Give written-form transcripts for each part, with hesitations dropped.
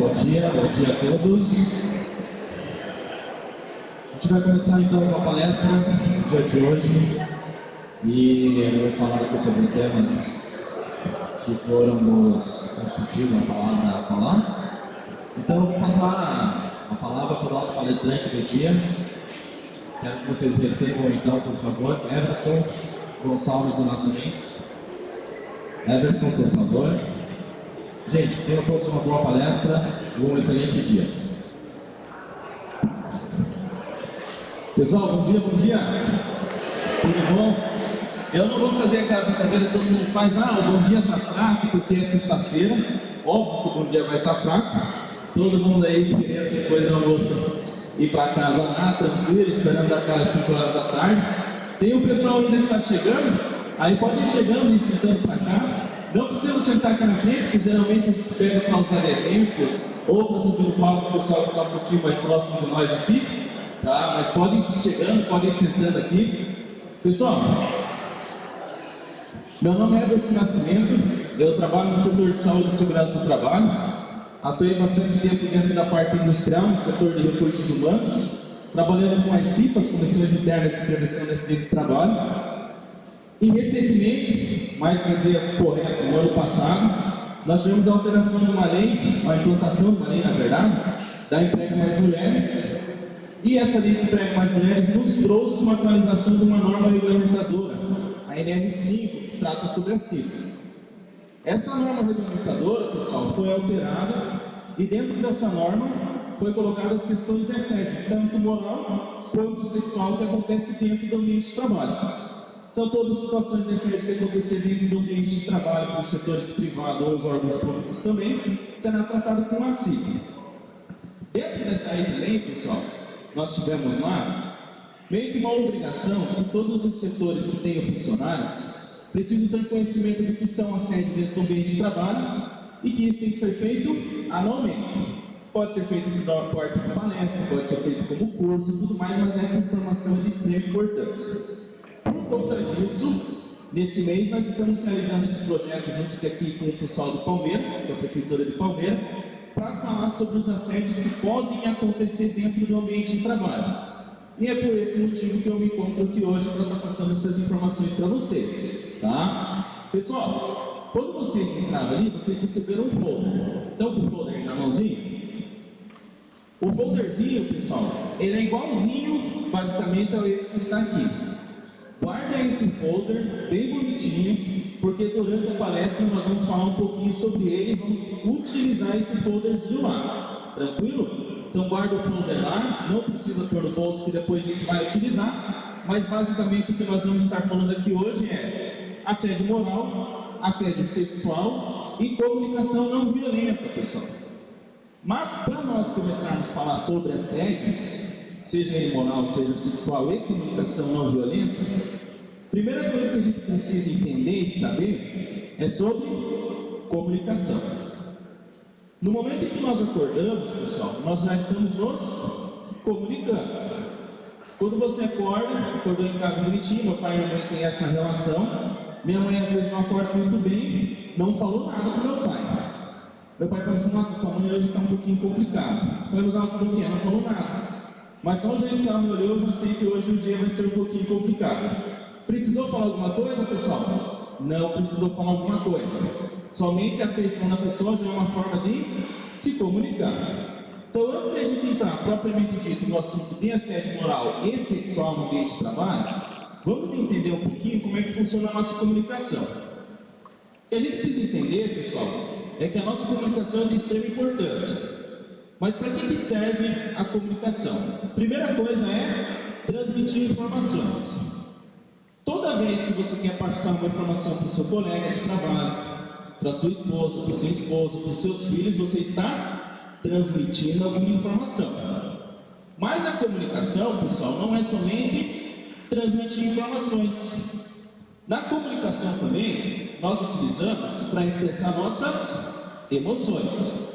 bom dia a todos. A gente vai começar então com a palestra no dia de hoje e vamos falar aqui sobre os temas que foram nos constituídos a falar. Então eu vou passar a palavra para o nosso palestrante do dia. Quero que vocês recebam então, por favor, Everson Gonçalves do Nascimento. Everson, por favor. Gente, tenham todos uma boa palestra e um excelente dia. Pessoal, bom dia. Tudo bom? Eu não vou fazer aquela brincadeira que todo mundo faz, o bom dia tá fraco porque é sexta-feira. Óbvio que o bom dia vai estar fraco. Todo mundo aí querendo depois do almoço ir para casa lá, tranquilo, esperando aquelas 5 horas da tarde. Tem o pessoal ainda que está chegando, aí pode ir chegando e sentando para cá. Não precisa sentar aqui na frente, porque geralmente a gente pega para usar exemplo, ou para subir no palco o pessoal que está um pouquinho mais próximo de nós aqui, tá? Mas podem ir chegando, podem ir sentando aqui. Pessoal, meu nome é Everson Nascimento, eu trabalho no setor de saúde e segurança do trabalho, atuei bastante tempo dentro da parte industrial, no setor de recursos humanos, trabalhando com as CIPAs, Comissões Internas de Prevenção e Acidente de Trabalho. E recentemente, mais para dizer correto, no ano passado, nós tivemos a alteração de uma lei, a implantação de uma lei, na verdade, da Emprega Mais Mulheres. E essa lei de Emprega Mais Mulheres nos trouxe uma atualização de uma norma regulamentadora, a NR5, que trata sobre a CIPA. Essa norma regulamentadora, pessoal, foi alterada e dentro dessa norma foi colocadas as questões de assédio, tanto moral quanto sexual, que acontece dentro do ambiente de trabalho. Então, todas as situações de assédio que acontecer dentro do ambiente de trabalho, para os setores privados ou os órgãos públicos também, será tratado com a CIPA. Dentro dessa aí também, pessoal, nós tivemos lá meio que uma obrigação que todos os setores que tenham funcionários precisam ter conhecimento do que são assédio dentro do ambiente de trabalho e que isso tem que ser feito anualmente. Pode ser feito por parte de palestra, pode ser feito como curso e tudo mais, mas essa informação é de extrema importância. Por conta disso, nesse mês nós estamos realizando esse projeto junto aqui com o pessoal de Palmeira, com a Prefeitura de Palmeira, para falar sobre os assédios que podem acontecer dentro do ambiente de trabalho. E é por esse motivo que eu me encontro aqui hoje para estar passando essas informações para vocês, tá? Pessoal, quando vocês entraram ali, vocês receberam um folder. Então, com o folder na mãozinha, o folderzinho, pessoal, ele é igualzinho, basicamente, ao esse que está aqui. Guarda esse folder bem bonitinho, porque durante a palestra nós vamos falar um pouquinho sobre ele e vamos utilizar esse folderzinho lá, tranquilo? Então guarda o folder lá, não precisa pôr no bolso que depois a gente vai utilizar, mas basicamente o que nós vamos estar falando aqui hoje é assédio moral, assédio sexual e comunicação não violenta, pessoal. Mas para nós começarmos a falar sobre assédio, seja ele moral, seja sexual e comunicação não violenta, a primeira coisa que a gente precisa entender e saber é sobre comunicação. No momento em que nós acordamos, pessoal, nós já estamos nos comunicando. Quando você acordou em casa bonitinho, meu pai e minha mãe têm essa relação, minha mãe às vezes não acorda muito bem, não falou nada com meu pai. Meu pai fala assim, nossa, sua mãe hoje está um pouquinho complicado. Mas ela falou o quê? Não falou nada. Mas só o jeito que ela me olhou, eu já sei que hoje o dia vai ser um pouquinho complicado. Precisou falar alguma coisa, pessoal? Não precisou falar alguma coisa. Somente a afeição da pessoa já é uma forma de se comunicar. Então, antes de a gente entrar propriamente dito no assunto de assédio moral e sexual no ambiente de trabalho, vamos entender um pouquinho como é que funciona a nossa comunicação. O que a gente precisa entender, pessoal, é que a nossa comunicação é de extrema importância. Mas para que serve a comunicação? Primeira coisa é transmitir informações. Toda vez que você quer passar uma informação para o seu colega de trabalho, para a sua esposa, para o seu esposo, para os seus filhos, você está transmitindo alguma informação. Mas a comunicação, pessoal, não é somente transmitir informações. Na comunicação também, nós utilizamos para expressar nossas emoções.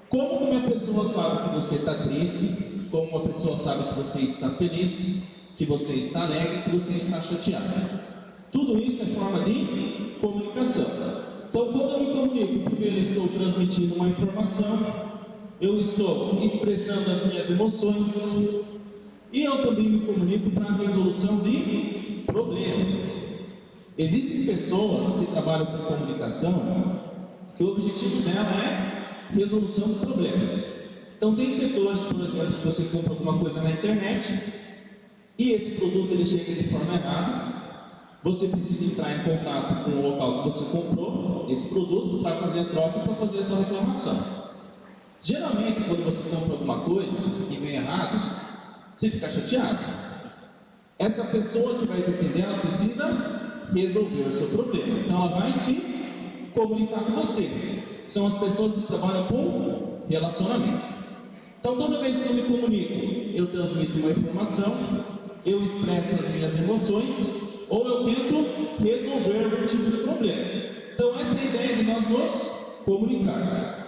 Como uma pessoa sabe que você está triste, como uma pessoa sabe que você está feliz, que você está alegre, que você está chateado. Tudo isso é forma de comunicação. Então, quando eu me comunico, primeiro estou transmitindo uma informação, eu estou expressando as minhas emoções e eu também me comunico para a resolução de problemas. Existem pessoas que trabalham com comunicação que o objetivo dela é resolução de problemas. Então tem setores, por exemplo, se você compra alguma coisa na internet e esse produto ele chega de forma errada, você precisa entrar em contato com o local que você comprou esse produto para fazer a troca e para fazer essa reclamação. Geralmente, quando você compra alguma coisa e vem errado, você fica chateado. Essa pessoa que vai te atender, ela precisa resolver o seu problema. Então ela vai se comunicar com você. São as pessoas que trabalham com relacionamento. Então toda vez que eu me comunico, eu transmito uma informação, eu expresso as minhas emoções, ou eu tento resolver algum tipo de problema. Então essa é a ideia de nós nos comunicarmos.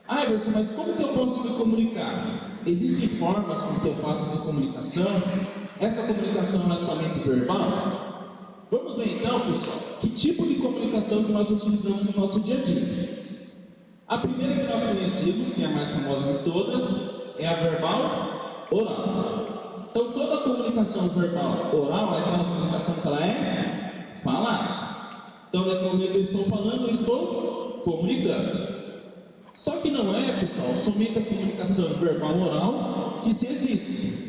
Ah, Everson, mas como que eu posso me comunicar? Existem formas com que eu faço essa comunicação? Essa comunicação não é somente verbal? Vamos ver então, pessoal, que tipo de comunicação que nós utilizamos no nosso dia a dia. A primeira que nós conhecemos, que é a mais famosa de todas, é a verbal oral. Então toda comunicação verbal oral é aquela comunicação que ela é falada. Então nesse momento eu estou falando, eu estou comunicando. Só que não é, pessoal, somente a comunicação verbal oral que se existe.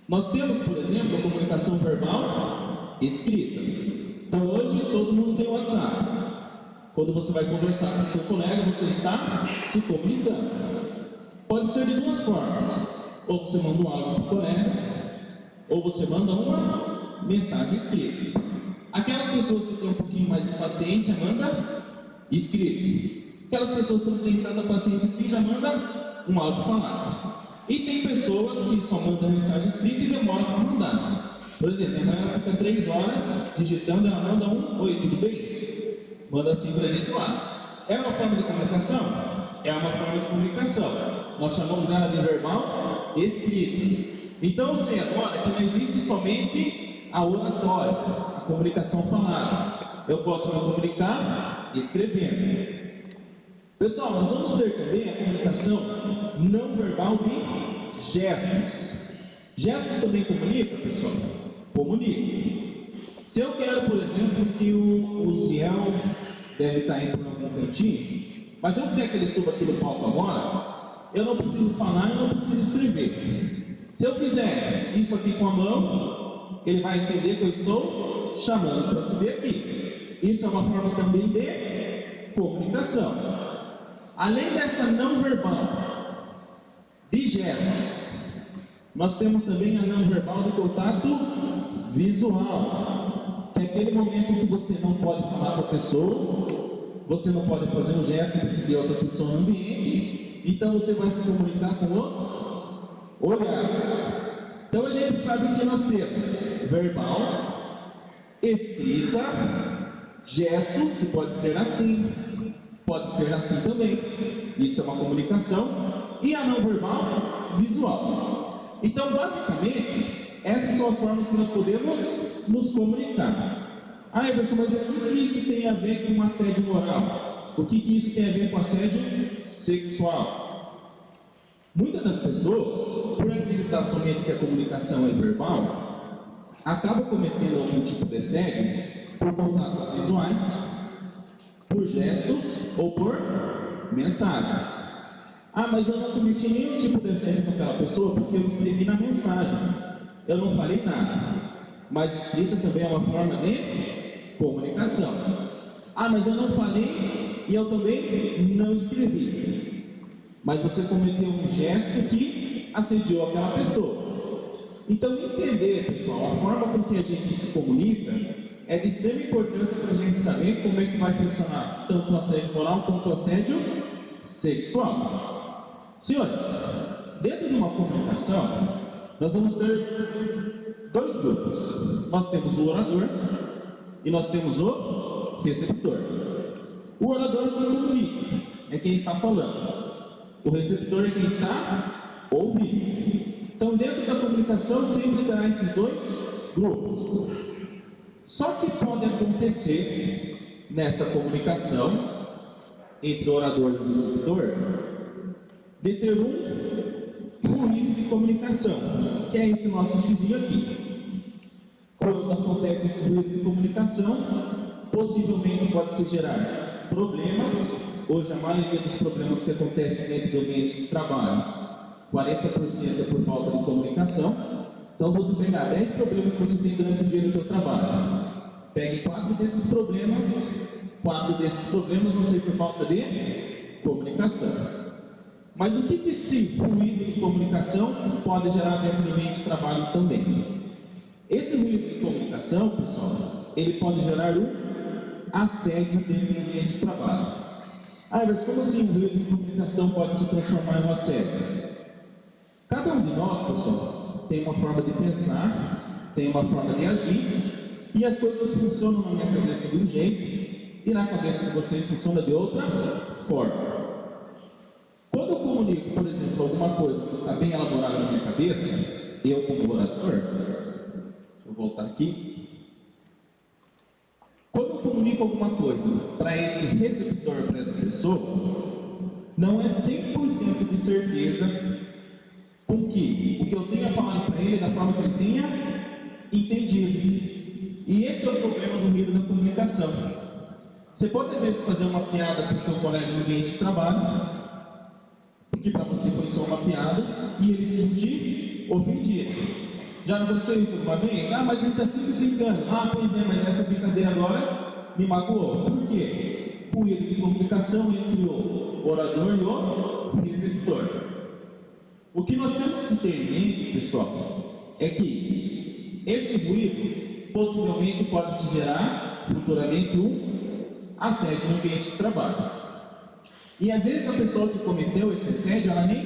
Nós temos, por exemplo, a comunicação verbal escrita. Então hoje todo mundo tem WhatsApp. Quando você vai conversar com seu colega, você está se comunicando. Pode ser de duas formas. Ou você manda um áudio para o colega, ou você manda uma mensagem escrita. Aquelas pessoas que têm um pouquinho mais de paciência, manda escrito. Aquelas pessoas que não têm tanta paciência assim, já manda um áudio falado. E tem pessoas que só mandam mensagem escrita e demoram para mandar. Por exemplo, a galera fica 3 horas digitando, ela manda um: oi, tudo bem? Manda assim para a gente lá. É uma forma de comunicação? É uma forma de comunicação. Nós chamamos ela de verbal escrita. Então eu sei agora que não existe somente a oratória, a comunicação falada. Eu posso me comunicar escrevendo. Pessoal, nós vamos ter também a comunicação não verbal de gestos. Gestos também comunicam, pessoal? Comunicam. Se eu quero, por exemplo, que o Ziel deve estar indo para algum cantinho, mas eu quiser que ele suba aqui no palco agora, eu não preciso falar, eu não preciso escrever. Se eu fizer isso aqui com a mão, ele vai entender que eu estou chamando para subir aqui. Isso é uma forma também de comunicação. Além dessa não verbal de gestos, nós temos também a não verbal de contato visual, que é aquele momento em que você não pode falar com a pessoa, você não pode fazer um gesto porque tem outra pessoa no ambiente, então você vai se comunicar com os olhares. Então a gente sabe que nós temos verbal, escrita, gestos, que pode ser assim, pode ser assim também. Isso é uma comunicação. E a não verbal, visual. Então, basicamente, essas são as formas que nós podemos nos comunicar. Ah, Everson, mas o que isso tem a ver com assédio moral? O que isso tem a ver com assédio sexual? Muitas das pessoas, por acreditar somente que a comunicação é verbal, acabam cometendo algum tipo de assédio por contatos visuais, por gestos ou por mensagens. Ah, mas eu não cometi nenhum tipo de assédio com aquela pessoa porque eu escrevi na mensagem. Eu não falei nada. Mas escrita também é uma forma de comunicação. Ah, mas eu não falei e eu também não escrevi. Mas você cometeu um gesto que assediou aquela pessoa. Então, entender, pessoal, a forma com que a gente se comunica é de extrema importância para a gente saber como é que vai funcionar tanto o assédio moral quanto o assédio sexual. Senhores, dentro de uma comunicação, nós vamos ter 2 grupos. Nós temos o orador e nós temos o receptor. O orador é quem comunica, é quem está falando. O receptor é quem está ouvindo. Então, dentro da comunicação, sempre terá esses 2 grupos. Só que pode acontecer nessa comunicação entre o orador e o receptor de ter um ruído de comunicação, que é esse nosso xizinho aqui. Quando acontece esse ruído de comunicação, possivelmente pode se gerar problemas. Hoje a maioria dos problemas que acontecem dentro do ambiente de trabalho, 40% é por falta de comunicação. Então, se você pegar 10 problemas que você tem durante o dia do seu trabalho, pegue 4 desses problemas vão ser por falta de comunicação. Mas o que esse ruído de comunicação pode gerar dentro do ambiente de trabalho também? Esse ruído de comunicação, pessoal, ele pode gerar um assédio dentro do ambiente de trabalho. Mas como assim o ruído de comunicação pode se transformar em um assédio? Cada um de nós, pessoal, tem uma forma de pensar, tem uma forma de agir, e as coisas funcionam na minha cabeça de um jeito, e na cabeça de vocês funciona de outra forma. Quando eu comunico, por exemplo, alguma coisa que está bem elaborada na minha cabeça, eu como orador, deixa eu voltar aqui. Quando eu comunico alguma coisa para esse receptor, para essa pessoa, não é 100% de certeza com que o que eu tenha falado para ele é da forma que ele tenha entendido. E esse é o problema do ruído da comunicação. Você pode às vezes fazer uma piada com o seu colega no ambiente de trabalho, porque para você foi só uma piada, e ele se sentir ofendido. Já não aconteceu isso alguma vez? Mas a gente está sempre brincando. Pois é, mas essa brincadeira agora me magoou. Por quê? Ruído de comunicação entre o orador e o receptor. O que nós temos que ter em mente, pessoal, é que esse ruído possivelmente pode se gerar futuramente um assédio no ambiente de trabalho. E às vezes a pessoa que cometeu esse assédio, ela nem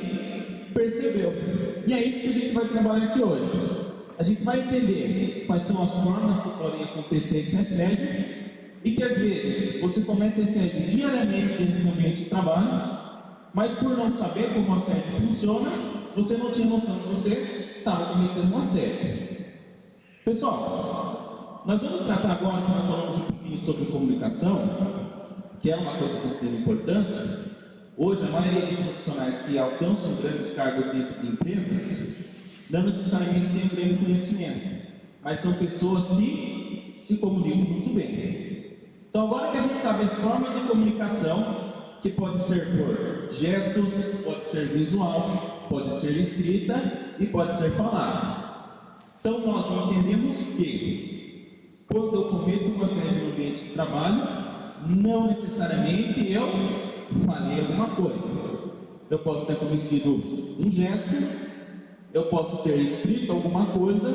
percebeu. E é isso que a gente vai trabalhar aqui hoje. A gente vai entender quais são as formas que podem acontecer esse assédio, e que às vezes você comete assédio diariamente dentro do ambiente de trabalho, mas por não saber como o assédio funciona, você não tinha noção que você estava cometendo um assédio. Pessoal, nós vamos tratar agora, que nós falamos um pouquinho sobre comunicação, que é uma coisa de extrema importância. Hoje, a maioria dos profissionais que alcançam grandes cargos dentro de empresas, não necessariamente têm um grande conhecimento, mas são pessoas que se comunicam muito bem. Então, agora que a gente sabe as formas de comunicação, que pode ser por gestos, pode ser visual, pode ser escrita e pode ser falada. Então nós entendemos que quando eu cometo um assédio no ambiente de trabalho, não necessariamente eu falei alguma coisa. Eu posso ter cometido um gesto, eu posso ter escrito alguma coisa,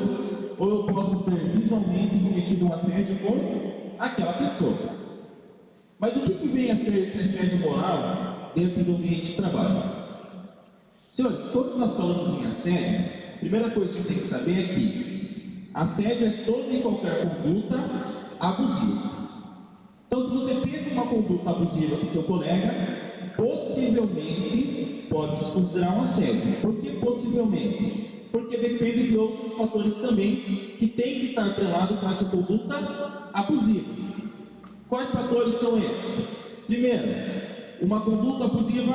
ou eu posso ter visualmente cometido um assédio com aquela pessoa. Mas o que vem a ser esse assédio moral dentro do ambiente de trabalho? Senhores, quando nós falamos em assédio, a primeira coisa que a gente tem que saber é que assédio é toda e qualquer conduta abusiva. Então, se você teve uma conduta abusiva com seu colega, possivelmente pode se considerar um assédio. Por que possivelmente? Porque depende de outros fatores também que tem que estar atrelado com essa conduta abusiva. Quais fatores são esses? Primeiro, uma conduta abusiva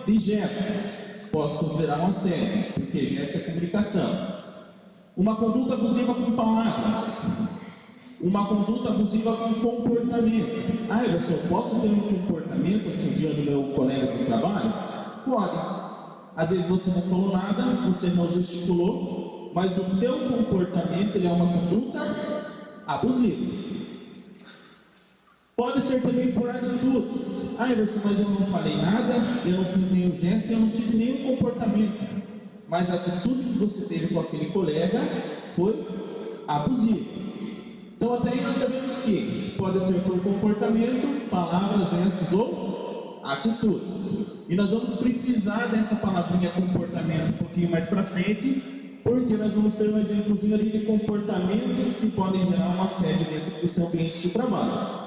de gestos. Posso considerar um assédio, porque gesto é comunicação. Uma conduta abusiva com palavras. Uma conduta abusiva com comportamento. Emerson, posso ter um comportamento assediando meu colega do trabalho? Pode. Às vezes você não falou nada, você não gesticulou, mas o teu comportamento ele é uma conduta abusiva. Pode ser também por atitudes. Emerson, mas eu não falei nada, eu não fiz nenhum gesto, eu não tive nenhum comportamento. Mas a atitude que você teve com aquele colega foi abusiva. Então até aí nós sabemos que pode ser por comportamento, palavras, gestos ou atitudes. E nós vamos precisar dessa palavrinha comportamento um pouquinho mais para frente, porque nós vamos ter um exemplozinho ali de comportamentos que podem gerar um assédio dentro do seu ambiente de trabalho.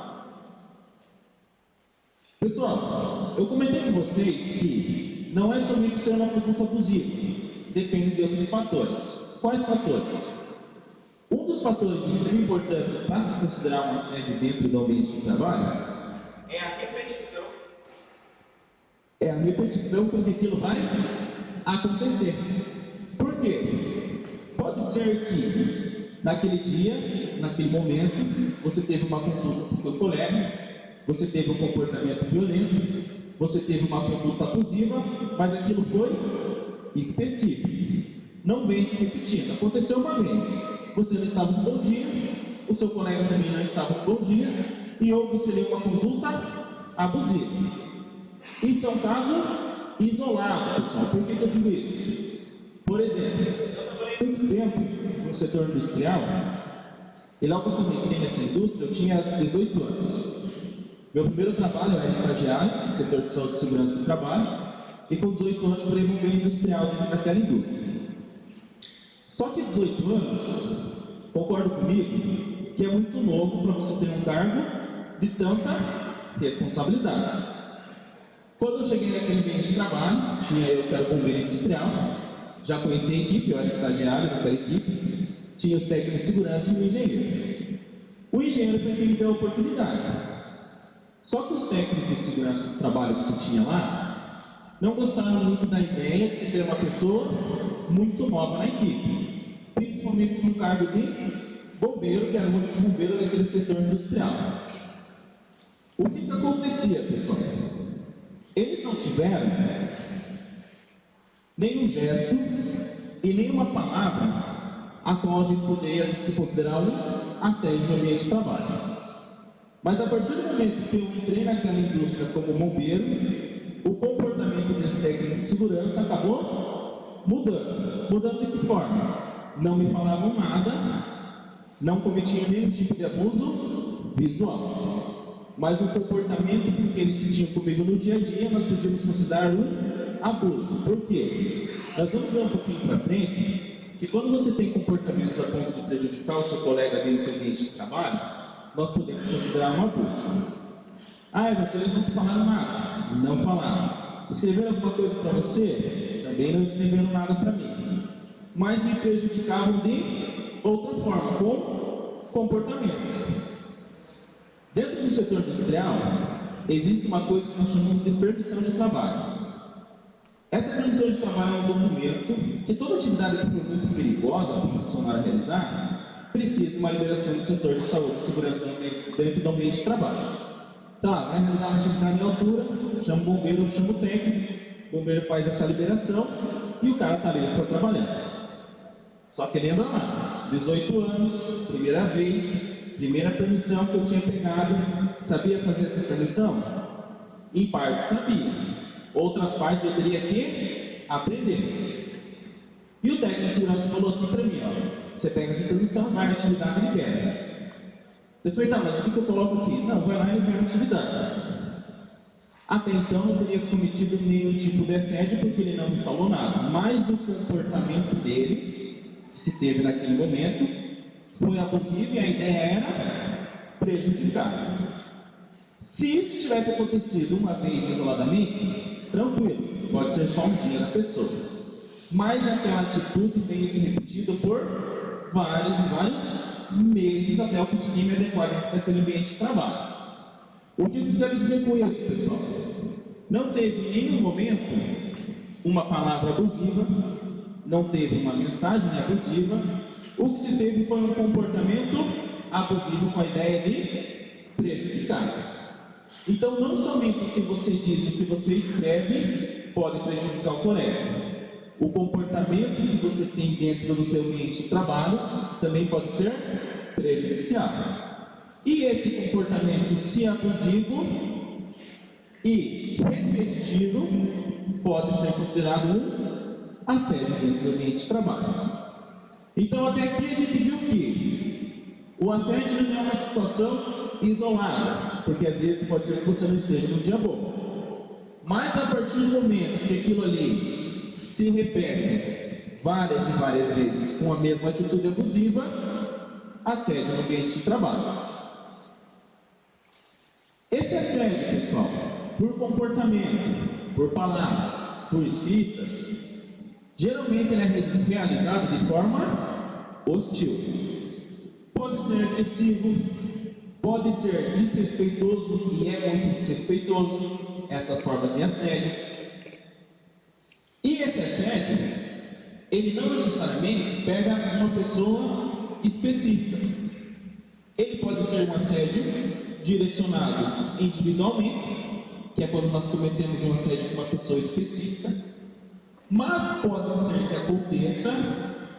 Pessoal, eu comentei com vocês que não é somente ser uma conduta abusiva, depende de outros fatores. Quais fatores? Um dos fatores de extrema importância para se considerar um assédio dentro do ambiente de trabalho é a repetição. É a repetição com que aquilo vai acontecer. Por quê? Pode ser que naquele dia, naquele momento, você teve uma conduta com o teu colega, você teve um comportamento violento, você teve uma conduta abusiva, mas aquilo foi específico. Não vem se repetindo. Aconteceu uma vez, você não estava um bom dia, o seu colega também não estava um bom dia, e houve uma conduta abusiva. Isso é um caso isolado, pessoal. Por que eu digo isso? Por exemplo, eu trabalhei muito tempo no setor industrial, e logo que eu entrei nessa indústria, eu tinha 18 anos. Meu primeiro trabalho era estagiário no setor de saúde e segurança do trabalho, e com 18 anos virei bombeiro industrial dentro daquela indústria. Só que 18 anos, concordo comigo, que é muito novo para você ter um cargo de tanta responsabilidade. Quando eu cheguei naquele ambiente de trabalho, tinha eu que era bombeiro industrial, já conhecia a equipe, eu era estagiário naquela equipe, tinha os técnicos de segurança e o engenheiro. O engenheiro foi quem me deu a oportunidade. Só que os técnicos de segurança do trabalho que se tinha lá não gostaram muito da ideia de se ter uma pessoa muito nova na equipe, principalmente no cargo de bombeiro, que era o único bombeiro daquele setor industrial. O que acontecia, pessoal? Eles não tiveram nenhum gesto e nenhuma palavra a qual a gente poderia se considerar um assédio no ambiente de trabalho. Mas a partir do momento que eu entrei naquela indústria como bombeiro, o comportamento desse técnico de segurança acabou mudando. Mudando de que forma? Não me falavam nada, não cometiam nenhum tipo de abuso visual. Mas o comportamento que eles sentiam comigo no dia a dia, nós podíamos considerar um abuso. Por quê? Nós vamos ver um pouquinho para frente que quando você tem comportamentos a ponto de prejudicar o seu colega dentro do ambiente de trabalho, nós podemos considerar um abuso. Vocês não falaram nada. Não falaram. Escreveram alguma coisa para você? Também não escreveram nada para mim. Mas me prejudicavam de outra forma, com comportamentos. Dentro do setor industrial, existe uma coisa que nós chamamos de permissão de trabalho. Essa permissão de trabalho é um documento que toda atividade que for muito perigosa para o funcionário realizar, precisa de uma liberação do setor de saúde e segurança dentro do ambiente de trabalho. Tá, vai realizar uma atividade em altura, chama o bombeiro, chama o técnico, o bombeiro faz essa liberação e o cara está livre para trabalhar. Só que lembra lá, 18 anos, primeira vez, primeira permissão que eu tinha pegado, sabia fazer essa permissão? Em parte sabia, outras partes eu teria que aprender. E o técnico de segurança falou assim para mim, você pega essa permissão, vai na atividade e libera. Eu falei, tá, mas o que eu coloco aqui? Não, vai lá e libera a atividade. Até então não teria cometido nenhum tipo de assédio porque ele não me falou nada. Mas o comportamento dele, que se teve naquele momento, foi abusivo e a ideia era prejudicar. Se isso tivesse acontecido uma vez isoladamente, tranquilo, pode ser só um dia da pessoa. Mas aquela atitude vem se repetindo por vários e vários meses até eu conseguir me adequar dentro daquele ambiente de trabalho. O que eu quero dizer com isso, pessoal? Não teve em nenhum momento uma palavra abusiva, não teve uma mensagem abusiva, o que se teve foi um comportamento abusivo com a ideia de prejudicar. Então, não somente o que você diz e o que você escreve pode prejudicar o colega. O comportamento que você tem dentro do seu ambiente de trabalho também pode ser prejudicial. E esse comportamento, se abusivo e repetitivo, pode ser considerado um assédio dentro do ambiente de trabalho. Então, até aqui a gente viu que o assédio não é uma situação isolada, porque às vezes pode ser que você não esteja num dia bom. Mas a partir do momento que aquilo ali se repete várias e várias vezes com a mesma atitude abusiva, assédio no ambiente de trabalho. Esse assédio, pessoal, por comportamento, por palavras, por escritas, geralmente ele é realizado de forma hostil. Pode ser agressivo, pode ser desrespeitoso, e é muito desrespeitoso essas formas de assédio. esse assédio, ele não necessariamente pega uma pessoa específica. Ele pode ser um assédio direcionado individualmente, que é quando nós cometemos um assédio com uma pessoa específica, mas pode ser que aconteça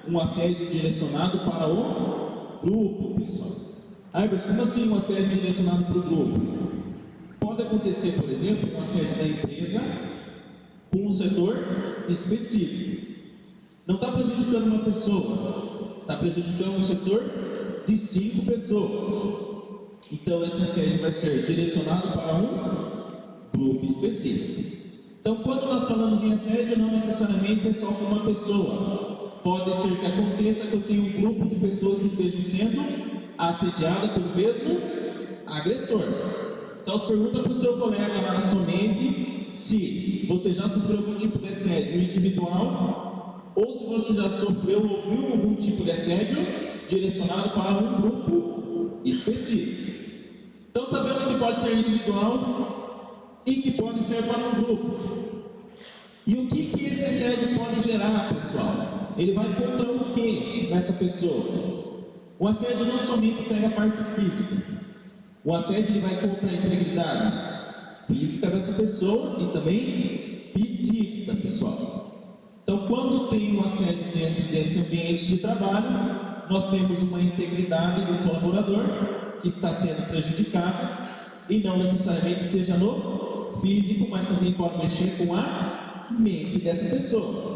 um assédio direcionado para o grupo, pessoal. Mas como assim um assédio direcionado para o grupo? Pode acontecer, por exemplo, um assédio da empresa com um setor específico. Não está prejudicando uma pessoa, está prejudicando um setor de 5 pessoas. Então esse assédio vai ser direcionado para um grupo específico. Então quando nós falamos em assédio, não necessariamente é só com uma pessoa. Pode ser que aconteça que eu tenha um grupo de pessoas que estejam sendo assediadas pelo mesmo agressor. Então você pergunta para o seu colega lá na sua mente se você já sofreu algum tipo de assédio individual ou se você já sofreu ou ouviu algum tipo de assédio direcionado para um grupo específico. Então sabemos que pode ser individual e que pode ser para um grupo. E o que esse assédio pode gerar, pessoal? Ele vai contra o que nessa pessoa? O assédio não somente pega a parte física. O assédio ele vai contra a integridade física dessa pessoa e também psíquica, pessoal. Então, quando tem um assédio dentro desse ambiente de trabalho, nós temos uma integridade do colaborador que está sendo prejudicada e não necessariamente seja no físico, mas também pode mexer com a mente dessa pessoa.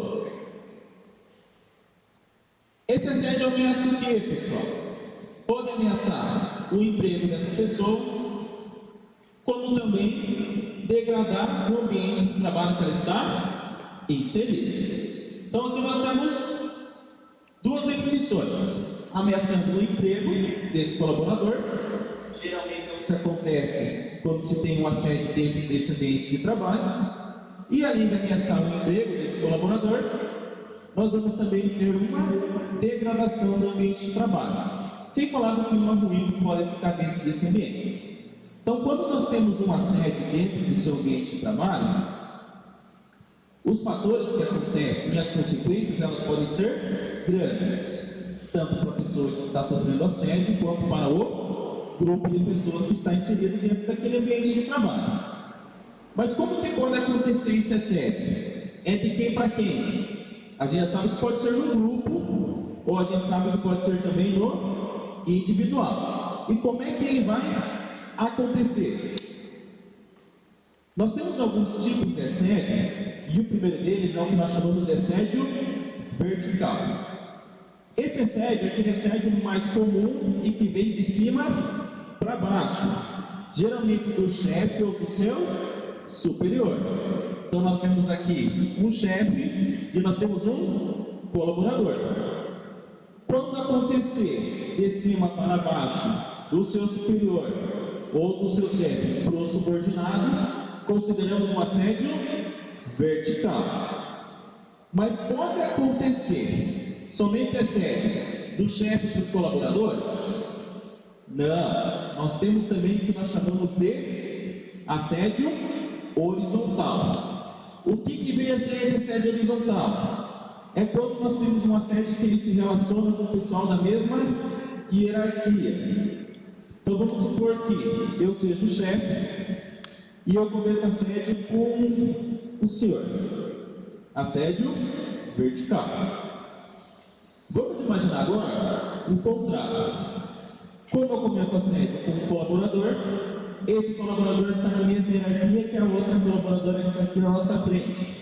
Esse assédio ameaça o que, pessoal? Pode ameaçar o emprego dessa pessoa, como também degradar o ambiente de trabalho que ela está inserida. Então aqui nós temos duas definições: ameaçando o emprego desse colaborador. Geralmente isso acontece quando se tem um assédio dentro desse ambiente de trabalho. E além de ameaçar o emprego desse colaborador, nós vamos também ter uma degradação do ambiente de trabalho, sem falar do clima ruim que pode ficar dentro desse ambiente. Então, quando nós temos um assédio dentro do seu ambiente de trabalho, os fatores que acontecem e as consequências, elas podem ser grandes, tanto para a pessoa que está sofrendo assédio, quanto para o grupo de pessoas que está inserido dentro daquele ambiente de trabalho. Mas como que pode acontecer esse assédio? É de quem para quem? A gente sabe que pode ser no grupo, ou a gente sabe que pode ser também no individual. E como é que ele vai acontecer? Nós temos alguns tipos de assédio, e o primeiro deles é o que nós chamamos de assédio vertical. Esse assédio é aquele assédio mais comum e que vem de cima para baixo, geralmente do chefe ou do seu superior. Então nós temos aqui um chefe e nós temos um colaborador. Quando acontecer de cima para baixo, do seu superior ou do seu chefe para o subordinado, consideramos um assédio vertical. Mas pode acontecer somente assédio do chefe para os colaboradores? Não, nós temos também o que nós chamamos de assédio horizontal. O que vem a ser esse assédio horizontal? É quando nós temos um assédio que ele se relaciona com o pessoal da mesma hierarquia. Então vamos supor que eu seja o chefe e eu cometo assédio com o senhor. Assédio vertical. Vamos imaginar agora o contrário. Quando eu cometo assédio com um colaborador, esse colaborador está na mesma hierarquia que a outra colaboradora que está aqui na nossa frente.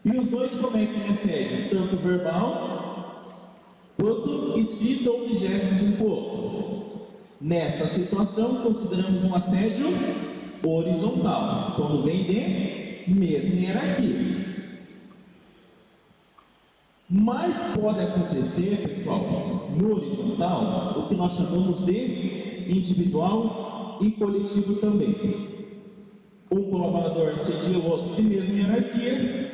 E os dois cometem assédio, tanto verbal, quanto escrito ou de gestos um com o outro. Nessa situação, consideramos um assédio horizontal, quando vem de mesma hierarquia. Mas pode acontecer, pessoal, no horizontal, o que nós chamamos de individual e coletivo também. Um colaborador assedia o outro de mesma hierarquia,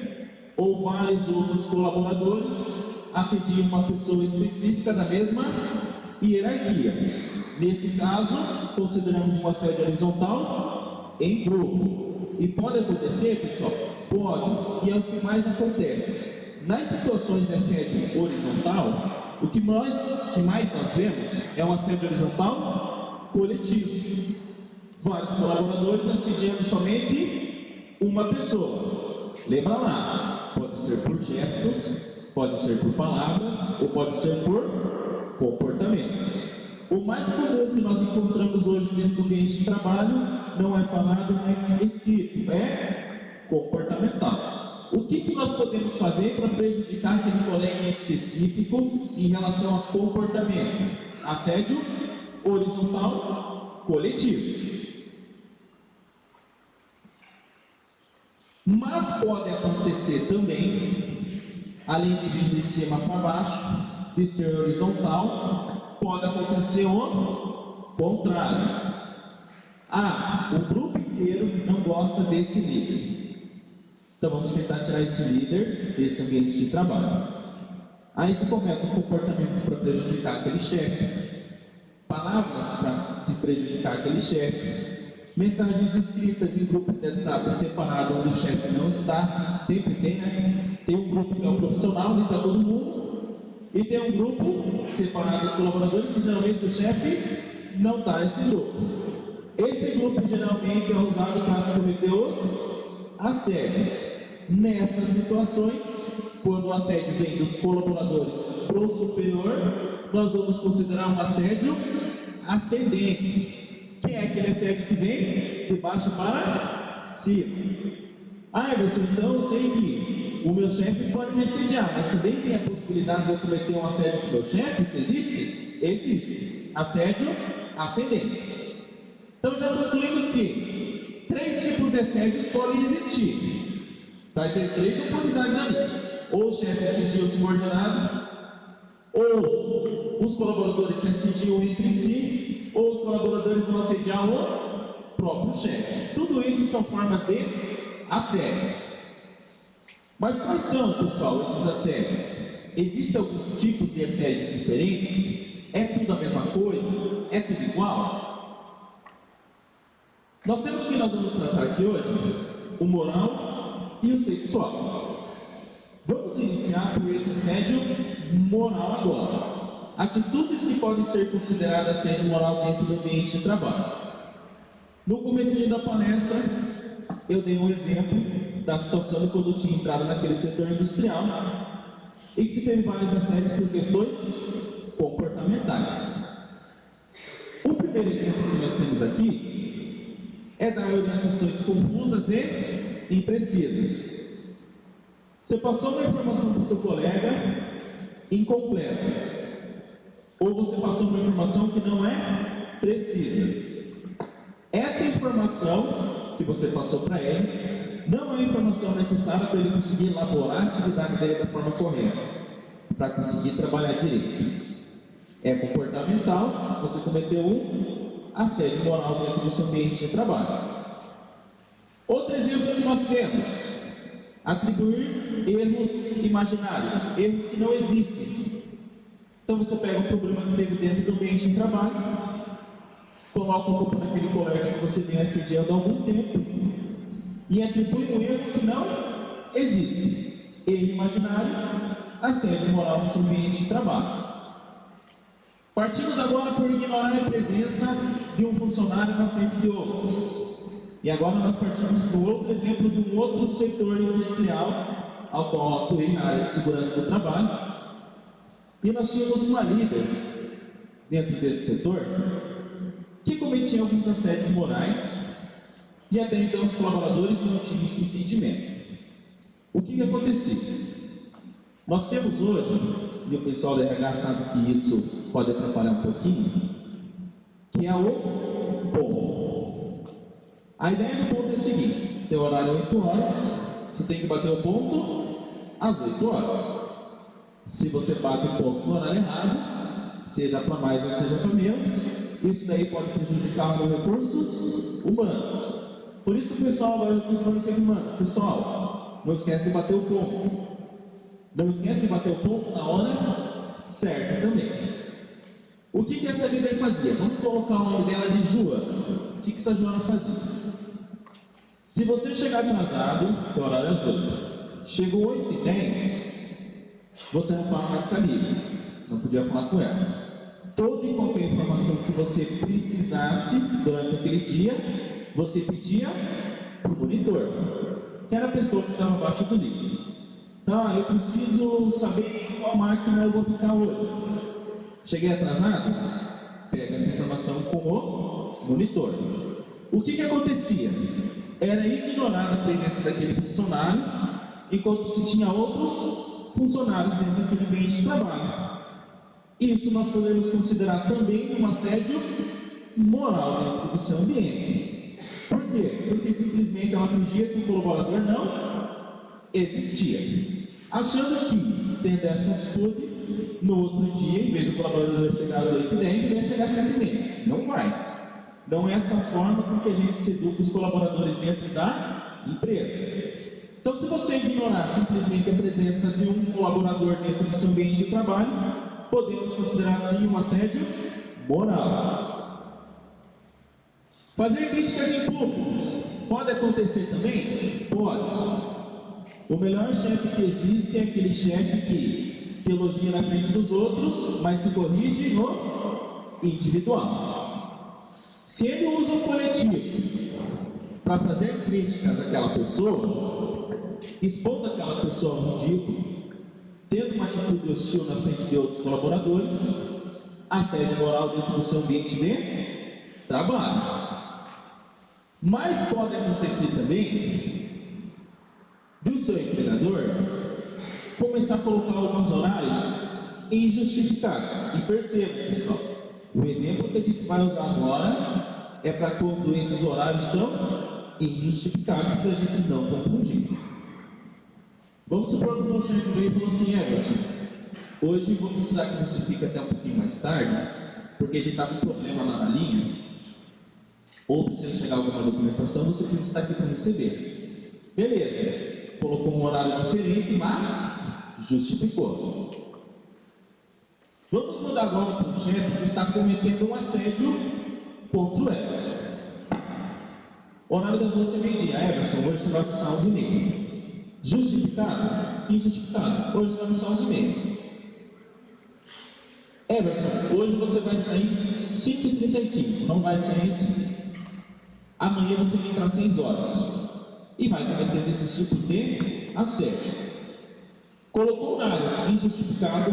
ou vários outros colaboradores assediam uma pessoa específica da mesma hierarquia. Nesse caso, consideramos um assédio horizontal em grupo. E pode acontecer, pessoal, Pode, e é o que mais acontece. Nas situações de assédio horizontal, o que mais nós vemos é um assédio horizontal coletivo. Vários colaboradores assediando somente uma pessoa. Lembra lá, pode ser por gestos, pode ser por palavras ou pode ser por comportamentos. O mais comum que nós encontramos hoje dentro do ambiente de trabalho não é falado, não é escrito, é comportamental. O que nós podemos fazer para prejudicar aquele colega em específico em relação a comportamento? Assédio horizontal coletivo. Mas pode acontecer também, além de vir de cima para baixo, de ser horizontal, pode acontecer o contrário. O grupo inteiro não gosta desse líder. Então vamos tentar tirar esse líder desse ambiente de trabalho. Aí se começam comportamentos para prejudicar aquele chefe, palavras para se prejudicar aquele chefe, mensagens escritas em grupos de WhatsApp separados onde o chefe não está, sempre tem, né? Tem um grupo que é o profissional, onde está todo mundo, e tem um grupo separado dos colaboradores, que geralmente o chefe não está nesse grupo. Esse grupo geralmente é usado para se cometer os assédios. Nessas situações, quando o assédio vem dos colaboradores para o superior, nós vamos considerar um assédio ascendente. Que é aquele assédio que vem de baixo para cima. Emerson, então eu sei que o meu chefe pode me assediar, mas também tem a possibilidade de eu cometer um assédio com o meu chefe? Isso existe? Existe. Assédio ascendente. Então já concluímos que 3 tipos de assédios podem existir. Vai ter 3 oportunidades ali. Ou o chefe assedia o subordinado, ou os colaboradores se assediam entre si, ou os colaboradores vão assediar o próprio chefe. Tudo isso são formas de assédio. Mas quais são, pessoal, esses assédios? Existem alguns tipos de assédios diferentes? É tudo a mesma coisa? É tudo igual? Nós temos que nós vamos tratar aqui hoje o moral e o sexual. Vamos iniciar por esse assédio moral agora. Atitudes que podem ser consideradas assédio moral dentro do ambiente de trabalho. No começo da palestra, eu dei um exemplo da situação de quando eu tinha entrado naquele setor industrial e que se teve vários assédios por questões comportamentais. O primeiro exemplo que nós temos aqui é dar orientações confusas e imprecisas. Você passou uma informação para o seu colega incompleta, ou você passou uma informação que não é precisa. Essa informação que você passou para ele não é a informação necessária para ele conseguir elaborar a atividade dele da forma correta, para conseguir trabalhar direito. É comportamental, você cometeu um assédio moral dentro do seu ambiente de trabalho. Outro exemplo que nós temos: atribuir erros imaginários, erros que não existem. Então você pega um problema que teve dentro do ambiente de trabalho, coloca a culpa naquele colega que você vem assediando há algum tempo e atribui um erro que não existe. Erro imaginário, assédio moral no seu ambiente de trabalho. Partimos agora por ignorar a presença de um funcionário na frente de outros. E agora nós partimos para outro exemplo de um outro setor industrial, ao qual atuei na área de segurança do trabalho. E nós tínhamos uma líder dentro desse setor que cometia alguns assédios morais e até então os colaboradores não tinham esse entendimento. O que acontecia? Nós temos hoje, e o pessoal da RH sabe que isso pode atrapalhar um pouquinho, que é o ponto. A ideia do ponto é o seguinte: tem horário 8 horas, você tem que bater o ponto às 8 horas. Se você bate o ponto no horário errado, seja para mais ou seja para menos, isso daí pode prejudicar os recursos humanos. Por isso que o pessoal agora continua sempre manda: pessoal, não esquece de bater o ponto. Não esquece de bater o ponto na hora certa também. O que essa líder fazia? Vamos colocar o nome dela de Joana. O que essa Joana fazia? Se você chegar atrasado, teu horário é às 8. Chegou 8h10, você não fala mais com a Lívia. Não podia falar com ela. Toda e qualquer informação que você precisasse durante aquele dia, você pedia para o monitor, que era a pessoa que estava abaixo do líder. Então, eu preciso saber em qual máquina eu vou ficar hoje. Cheguei atrasado? Pega essa informação com o monitor. O que acontecia? Era ignorada a presença daquele funcionário, enquanto se tinha outros funcionários dentro daquele ambiente de trabalho. Isso nós podemos considerar também um assédio moral dentro do seu ambiente. Por quê? Porque simplesmente ela fingia que o colaborador não existia. Achando que, tendo essa atitude, no outro dia, em vez do colaborador chegar às 8h10, ele ia chegar às 7h30. Não vai. Não é essa forma com que a gente se educa os colaboradores dentro da empresa. Então, se você ignorar simplesmente a presença de um colaborador dentro do seu ambiente de trabalho, podemos considerar assim um assédio moral. Fazer críticas em públicos pode acontecer também? Pode. O melhor chefe que existe é aquele chefe que elogia na frente dos outros, mas que corrige no individual. Se ele usa o coletivo para fazer críticas àquela pessoa, expondo aquela pessoa ao ridículo, tendo uma atitude hostil na frente de outros colaboradores, assédio moral dentro do seu ambiente de trabalho. Mas pode acontecer também do seu empregador começar a colocar alguns horários injustificados. E perceba, pessoal, o exemplo que a gente vai usar agora é para quando esses horários são injustificados, para a gente não confundir. Vamos supor que o meu chefe veio e falou assim: Everson, hoje vou precisar que você fique até um pouquinho mais tarde, porque a gente está com um problema lá na linha, ou precisa chegar alguma documentação, você precisa estar aqui para receber. Beleza, colocou um horário diferente, mas justificou. Vamos mudar agora para o chefe que está cometendo um assédio contra o Everson. O horário da almoço é meio-dia. Everson, hoje você vai almoçar 11h30. Justificado? Injustificado. Hoje você vai almoçar 11h30. Everson, hoje você vai sair 5h35. Não vai sair 5h. Amanhã você vai entrar 6 horas. E vai cometendo esses tipos de assédio. Colocou um horário injustificado,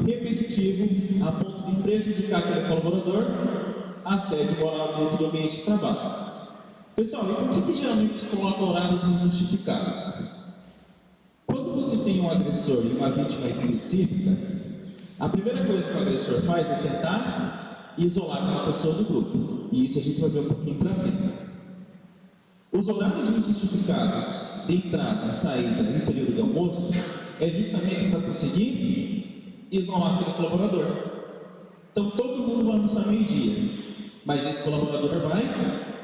repetitivo, a ponto de prejudicar aquele colaborador, assédio moral dentro do ambiente de trabalho. Pessoal, e por que geralmente se coloca horários injustificados? Quando você tem um agressor e uma vítima específica, a primeira coisa que o agressor faz é tentar isolar aquela pessoa do grupo. E isso a gente vai ver um pouquinho para frente. Os horários injustificados de entrada e saída no período de almoço é justamente para conseguir isolar aquele colaborador. Então todo mundo vai almoçar meio-dia, mas esse colaborador vai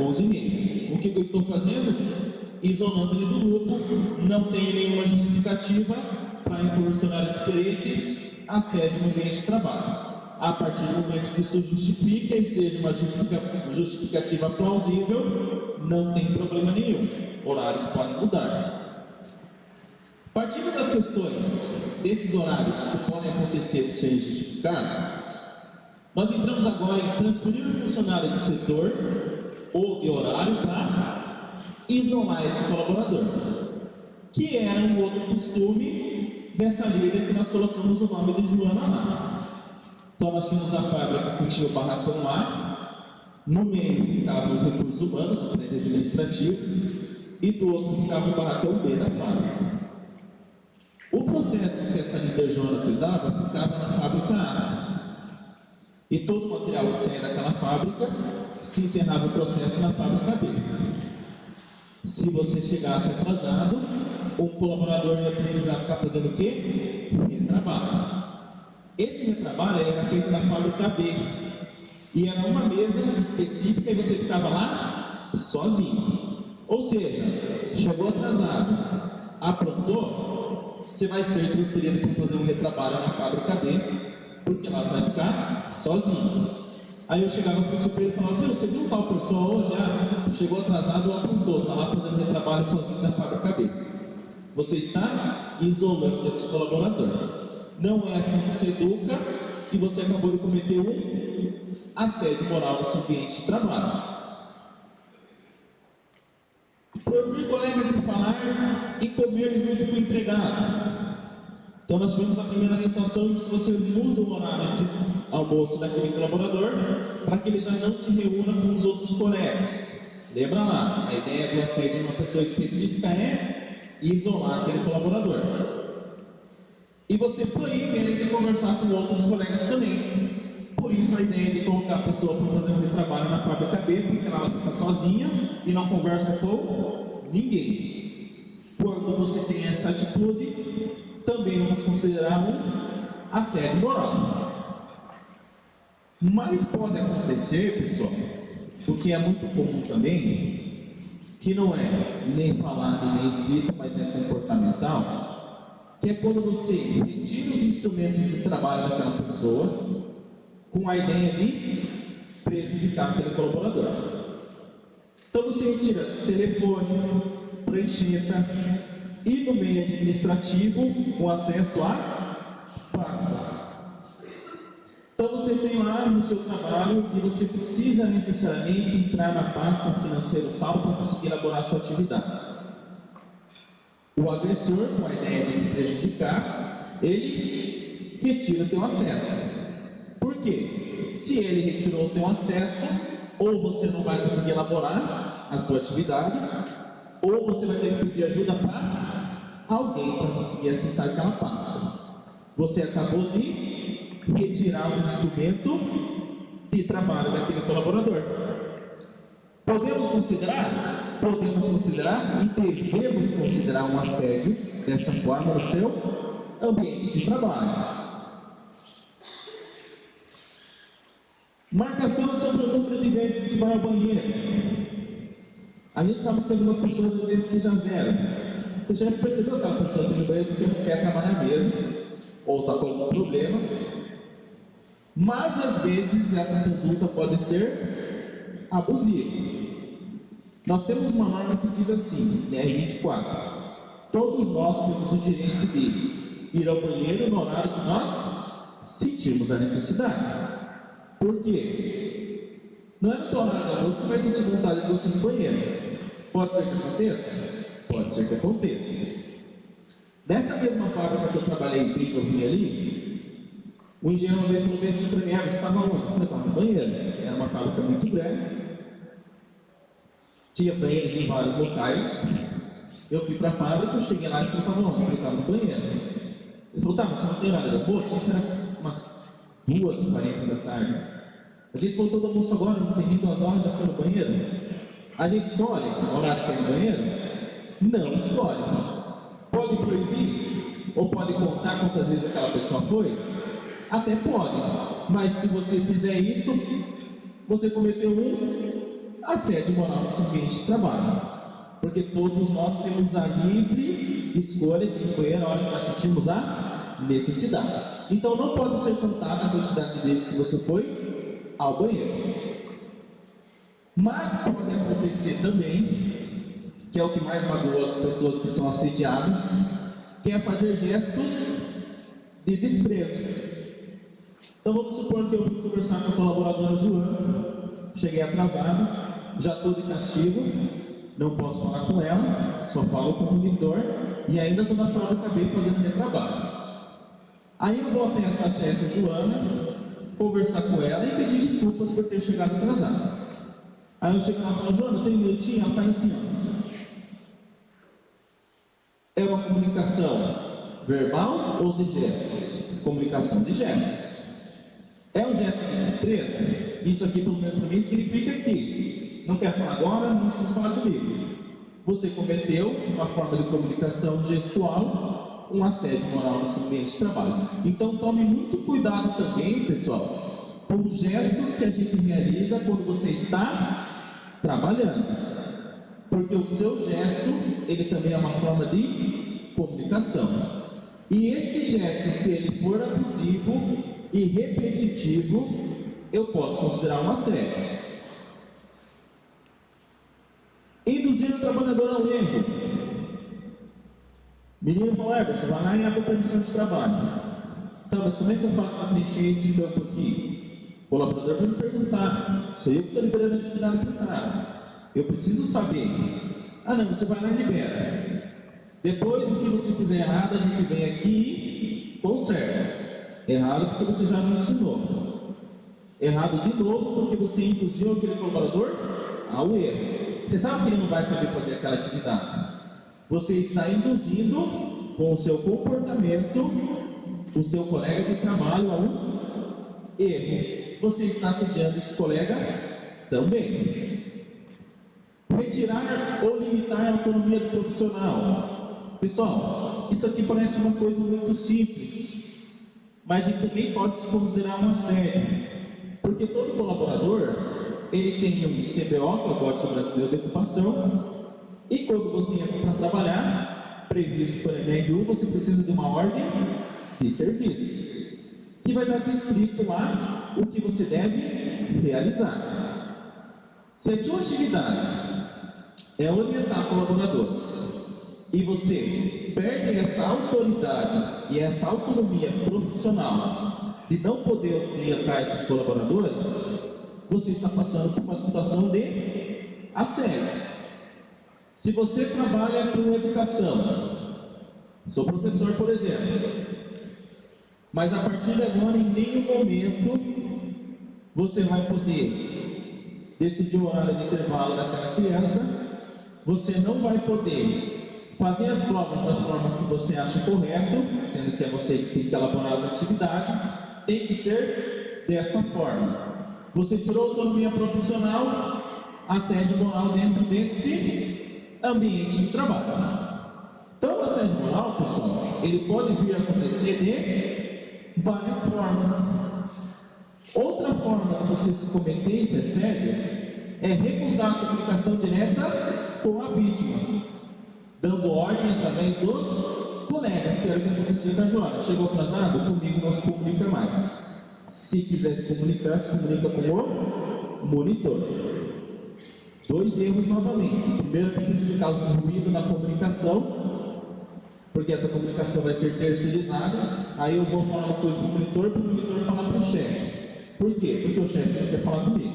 11h30. O que eu estou fazendo? Isolando ele do grupo, não tem nenhuma justificativa para impor um horário diferente, assédio no ambiente de trabalho. A partir do momento que isso justifica e seja uma justificativa plausível, não tem problema nenhum. Horários podem mudar. Partindo das questões desses horários que podem acontecer de serem justificados, nós entramos agora em transferir o funcionário de setor ou de horário para isolar esse colaborador, que era um outro costume dessa líder que nós colocamos o nome de Joana lá. Então nós tínhamos a fábrica que tinha o barracão lá, no meio ficava o recursos humanos, o prédio administrativo, e do outro ficava o barracão B da fábrica. O processo que essa líder Joana cuidava ficava na fábrica A. E todo o material que saía daquela fábrica se encerrava o processo na fábrica B. Se você chegasse atrasado, o colaborador ia precisar ficar fazendo o quê? Retrabalho. Esse retrabalho era feito na fábrica B. E era uma mesa específica e você ficava lá sozinho. Ou seja, chegou atrasado, aprontou, você vai ser transferido para fazer um retrabalho na fábrica B, porque lá você vai ficar sozinho. Aí eu chegava para o superior e falava: "Viu, você viu tal pessoa hoje? Chegou atrasado ou apontou, está lá fazendo trabalho sozinho na fábrica B." Você está isolando esse colaborador. Não é assim que se educa, e você acabou de cometer um assédio moral no seu ambiente de trabalho. Proibir colegas de falar e comer junto com o empregado. Então nós tivemos a primeira situação que, se você muda o horário de almoço daquele colaborador, para que ele já não se reúna com os outros colegas. Lembra lá, a ideia do assédio de uma pessoa específica é isolar aquele colaborador. E você proíbe ele de conversar com outros colegas também. Por isso a ideia de colocar a pessoa para fazer um trabalho na fábrica B, porque ela fica sozinha e não conversa com ninguém. Quando você tem essa atitude, também vamos considerar um assédio moral. Mas pode acontecer, pessoal, o que é muito comum também, que não é nem falado nem escrito, mas é comportamental, que é quando você retira os instrumentos de trabalho daquela pessoa com a ideia de prejudicar aquele colaborador. Então você retira telefone, prancheta e, no meio administrativo, o acesso às pastas. Então você tem lá no seu trabalho e você precisa necessariamente entrar na pasta financeira tal para conseguir elaborar a sua atividade. O agressor, com a ideia de te prejudicar, ele retira o teu acesso. Por quê? Se ele retirou o teu acesso, ou você não vai conseguir elaborar a sua atividade, ou você vai ter que pedir ajuda para alguém para conseguir acessar aquela pasta. Você acabou de retirar o instrumento de trabalho daquele colaborador. Podemos considerar e devemos considerar um assédio dessa forma no seu ambiente de trabalho. Marcação do seu número de vezes que vai ao banheiro. A gente sabe que tem algumas pessoas às vezes que já geram. Você já percebeu que aquela pessoa tem banheiro porque não quer trabalhar mesmo, ou está com algum problema. Mas às vezes essa conduta pode ser abusiva. Nós temos uma norma que diz assim, né, 24. Todos nós temos o direito de ir ao banheiro no horário que nós sentirmos a necessidade. Por quê? Não é no teu horário de almoço que vai sentir vontade de você ir no banheiro. Pode ser que aconteça? Pode ser que aconteça. Nessa mesma fábrica que eu trabalhei, que eu vim ali, o engenheiro uma vez falou bem assim para mim: "Você estava onde?" Eu falei: "Estava no banheiro." Era uma fábrica muito grande, tinha banheiros em vários locais. Eu fui para a fábrica, eu cheguei lá e falei: "Estava onde?" Eu falei: "Estava no banheiro." Ele falou: "Tá, mas você não tem horário de almoço?" Isso era umas 2h40 da tarde. A gente voltou do almoço agora, não tem nem 2 horas, já foi no banheiro. A gente escolhe o horário que é no banheiro? Não escolhe. Pode proibir? Ou pode contar quantas vezes aquela pessoa foi? Até pode. Mas se você fizer isso, você cometeu um assédio moral no seu ambiente de trabalho. Porque todos nós temos a livre escolha de ir no banheiro na hora que nós sentimos a necessidade. Então não pode ser contada a quantidade de vezes que você foi ao banheiro. Mas pode acontecer também, que é o que mais magoa as pessoas que são assediadas, que é fazer gestos de desprezo. Então vamos supor que eu fui conversar com a colaboradora Joana, cheguei atrasado, já estou de castigo, não posso falar com ela, só falo com o monitor, e ainda estou na prova, acabei fazendo meu trabalho. Aí eu vou até essa chefe Joana, conversar com ela e pedir desculpas por ter chegado atrasado. Aí eu chego lá e falo: "Joana, tem um minutinho?" Ela está assim, ó. É uma comunicação verbal ou de gestos? Comunicação de gestos. É um gesto de desprezo? Isso aqui, pelo menos para mim, significa que não quer falar agora, não precisa falar comigo. Você cometeu uma forma de comunicação gestual, um assédio moral no seu ambiente de trabalho. Então tome muito cuidado também, pessoal, com os gestos que a gente realiza quando você está trabalhando. Porque o seu gesto, ele também é uma forma de comunicação. E esse gesto, se ele for abusivo e repetitivo, eu posso considerar um assédio. Induzir o trabalhador ao erro. Menino falou: você vai lá e abre a permissão de trabalho. Tá, mas como é que eu faço para preencher esse campo aqui? O colaborador vai me perguntar. Sou eu que estou liberando a atividade para o cara. Eu preciso saber. Ah, não, você vai lá e libera. Depois, o que você fizer errado, a gente vem aqui e conserta. Errado porque você já me ensinou. Errado de novo porque você induziu aquele colaborador ao erro. Você sabe que ele não vai saber fazer aquela atividade. Você está induzindo com o seu comportamento o seu colega de trabalho a um erro. Você está assediando esse colega também. Retirar ou limitar a autonomia do profissional. Pessoal, isso aqui parece uma coisa muito simples, mas a gente também pode se considerar um assédio, porque todo colaborador ele tem um CBO, que é o Código Brasileiro de Ocupação, e quando você entra para trabalhar, previsto por NRU, você precisa de uma ordem de serviço, que vai estar descrito lá o que você deve realizar. Se a sua atividade é orientar colaboradores e você perde essa autoridade e essa autonomia profissional de não poder orientar esses colaboradores, você está passando por uma situação de assédio. Se você trabalha com educação, sou professor, por exemplo, mas a partir de agora, em nenhum momento, você vai poder decidir o horário de intervalo daquela criança, você não vai poder fazer as provas da forma que você acha correto, sendo que é você que tem que elaborar as atividades, tem que ser dessa forma. Você tirou autonomia profissional, assédio moral dentro deste ambiente de trabalho. Então, o assédio moral, pessoal, ele pode vir a acontecer de várias formas. Outra forma de você se cometer esse assédio é recusar a comunicação direta com a vítima, dando ordem através dos colegas, que era o que aconteceu com a Joana. Chegou atrasado? Comigo não se comunica mais. Se quiser se comunica com o monitor. Dois erros novamente. Primeiro, tem que causa de ruído na comunicação, porque essa comunicação vai ser terceirizada. Aí eu vou falar uma coisa para o monitor falar para o chefe. Por quê? Porque o chefe não quer falar comigo.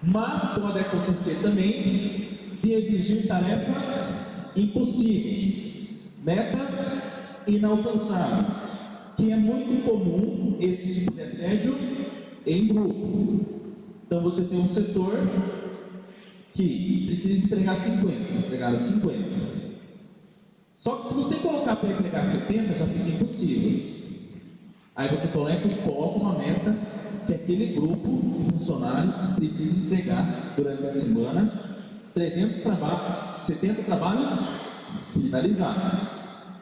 Mas pode acontecer também de exigir tarefas impossíveis, metas inalcançáveis, que é muito comum esse tipo de assédio em grupo. Então você tem um setor que precisa entregar 50. Só que se você colocar para entregar 70, já fica impossível. Aí você coloca uma meta que aquele grupo de funcionários precisa entregar durante a semana, 300 trabalhos, 70 trabalhos finalizados.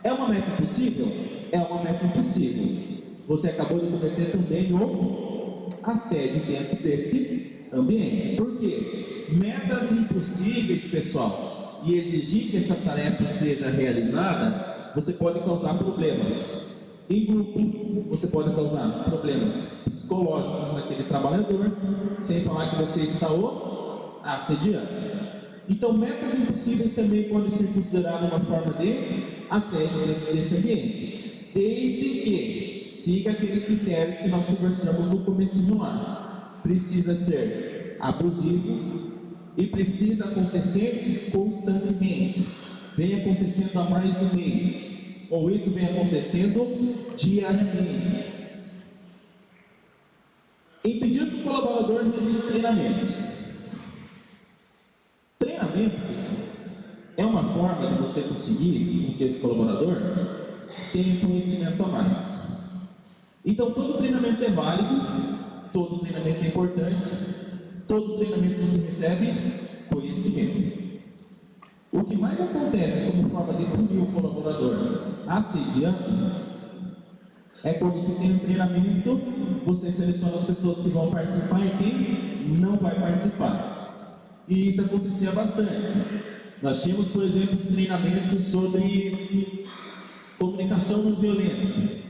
É uma meta impossível? É uma meta impossível. Você acabou de cometer também um assédio dentro deste ambiente. Por quê? Metas impossíveis, pessoal, e exigir que essa tarefa seja realizada, você pode causar problemas. Em grupo, você pode causar problemas psicológicos naquele trabalhador, sem falar que você está o assediando. Então, metas impossíveis também podem ser consideradas uma forma de assédio dentro desse ambiente, desde que siga aqueles critérios que nós conversamos no comecinho lá. Precisa ser abusivo e precisa acontecer constantemente. Vem acontecendo há mais de um mês, ou isso vem acontecendo diariamente. Impedir que o colaborador realize treinamentos. Treinamento, pessoal, é uma forma de você conseguir que esse colaborador tenha conhecimento a mais. Então, todo treinamento é válido, todo treinamento é importante, todo treinamento você recebe conhecimento. O que mais acontece como forma de punir o colaborador assediando é quando você tem um treinamento, você seleciona as pessoas que vão participar e quem não vai participar. E isso acontecia bastante. Nós tínhamos, por exemplo, um treinamento sobre comunicação não violenta,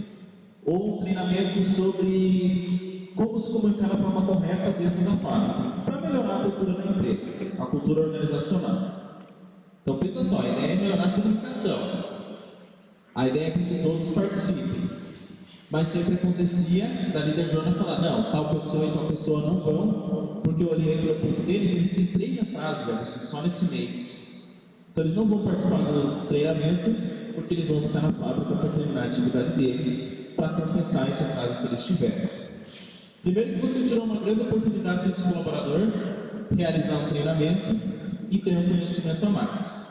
ou um treinamento sobre como se comunicar da forma correta dentro da fábrica, para melhorar a cultura da empresa, a cultura organizacional. Então pensa só, a ideia é melhorar a comunicação. A ideia é que todos participem. Mas sempre acontecia da líder Joana falar, não, tal pessoa e tal pessoa não vão, porque eu olhei para o ponto deles, eles têm 3 atrasos, velho, só nesse mês. Então eles não vão participar do treinamento, porque eles vão ficar na fábrica para terminar a atividade deles, para compensar esse atraso que eles tiveram. Primeiro que você tirou uma grande oportunidade desse colaborador realizar um treinamento e ter um conhecimento a mais.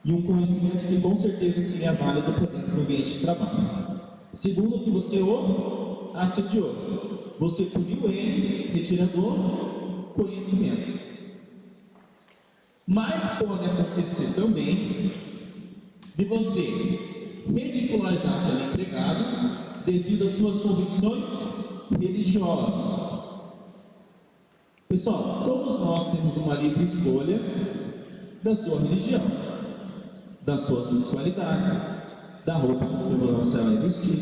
E um conhecimento que com certeza seria válido para dentro do ambiente de trabalho. Segundo, que você o assediou. Você puniu ele, retirando o conhecimento. Mas pode acontecer também de você ridicularizar aquele empregado devido às suas convicções religiosas. Pessoal, todos nós temos uma livre escolha da sua religião, da sua sexualidade, da roupa que você vai vestir.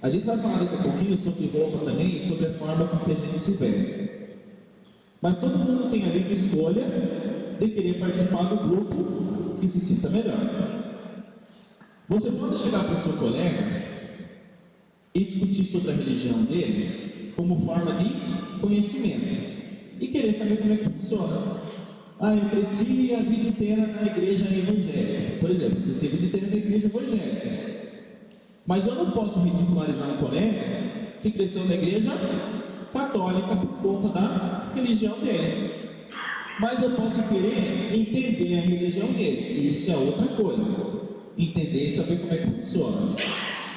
A gente vai falar daqui a pouquinho sobre roupa também e sobre a forma com que a gente se veste. Mas todo mundo tem a livre escolha de querer participar do grupo que se sinta melhor. Você pode chegar para o seu colega e discutir sobre a religião dele como forma de conhecimento e querer saber como é que funciona. Eu cresci a vida inteira na igreja evangélica. Por exemplo, cresci a vida inteira na igreja evangélica. Mas eu não posso ridicularizar um colega que cresceu na igreja católica por conta da religião dele. Mas eu posso querer entender a religião dele. Isso é outra coisa. Entender e saber como é que funciona.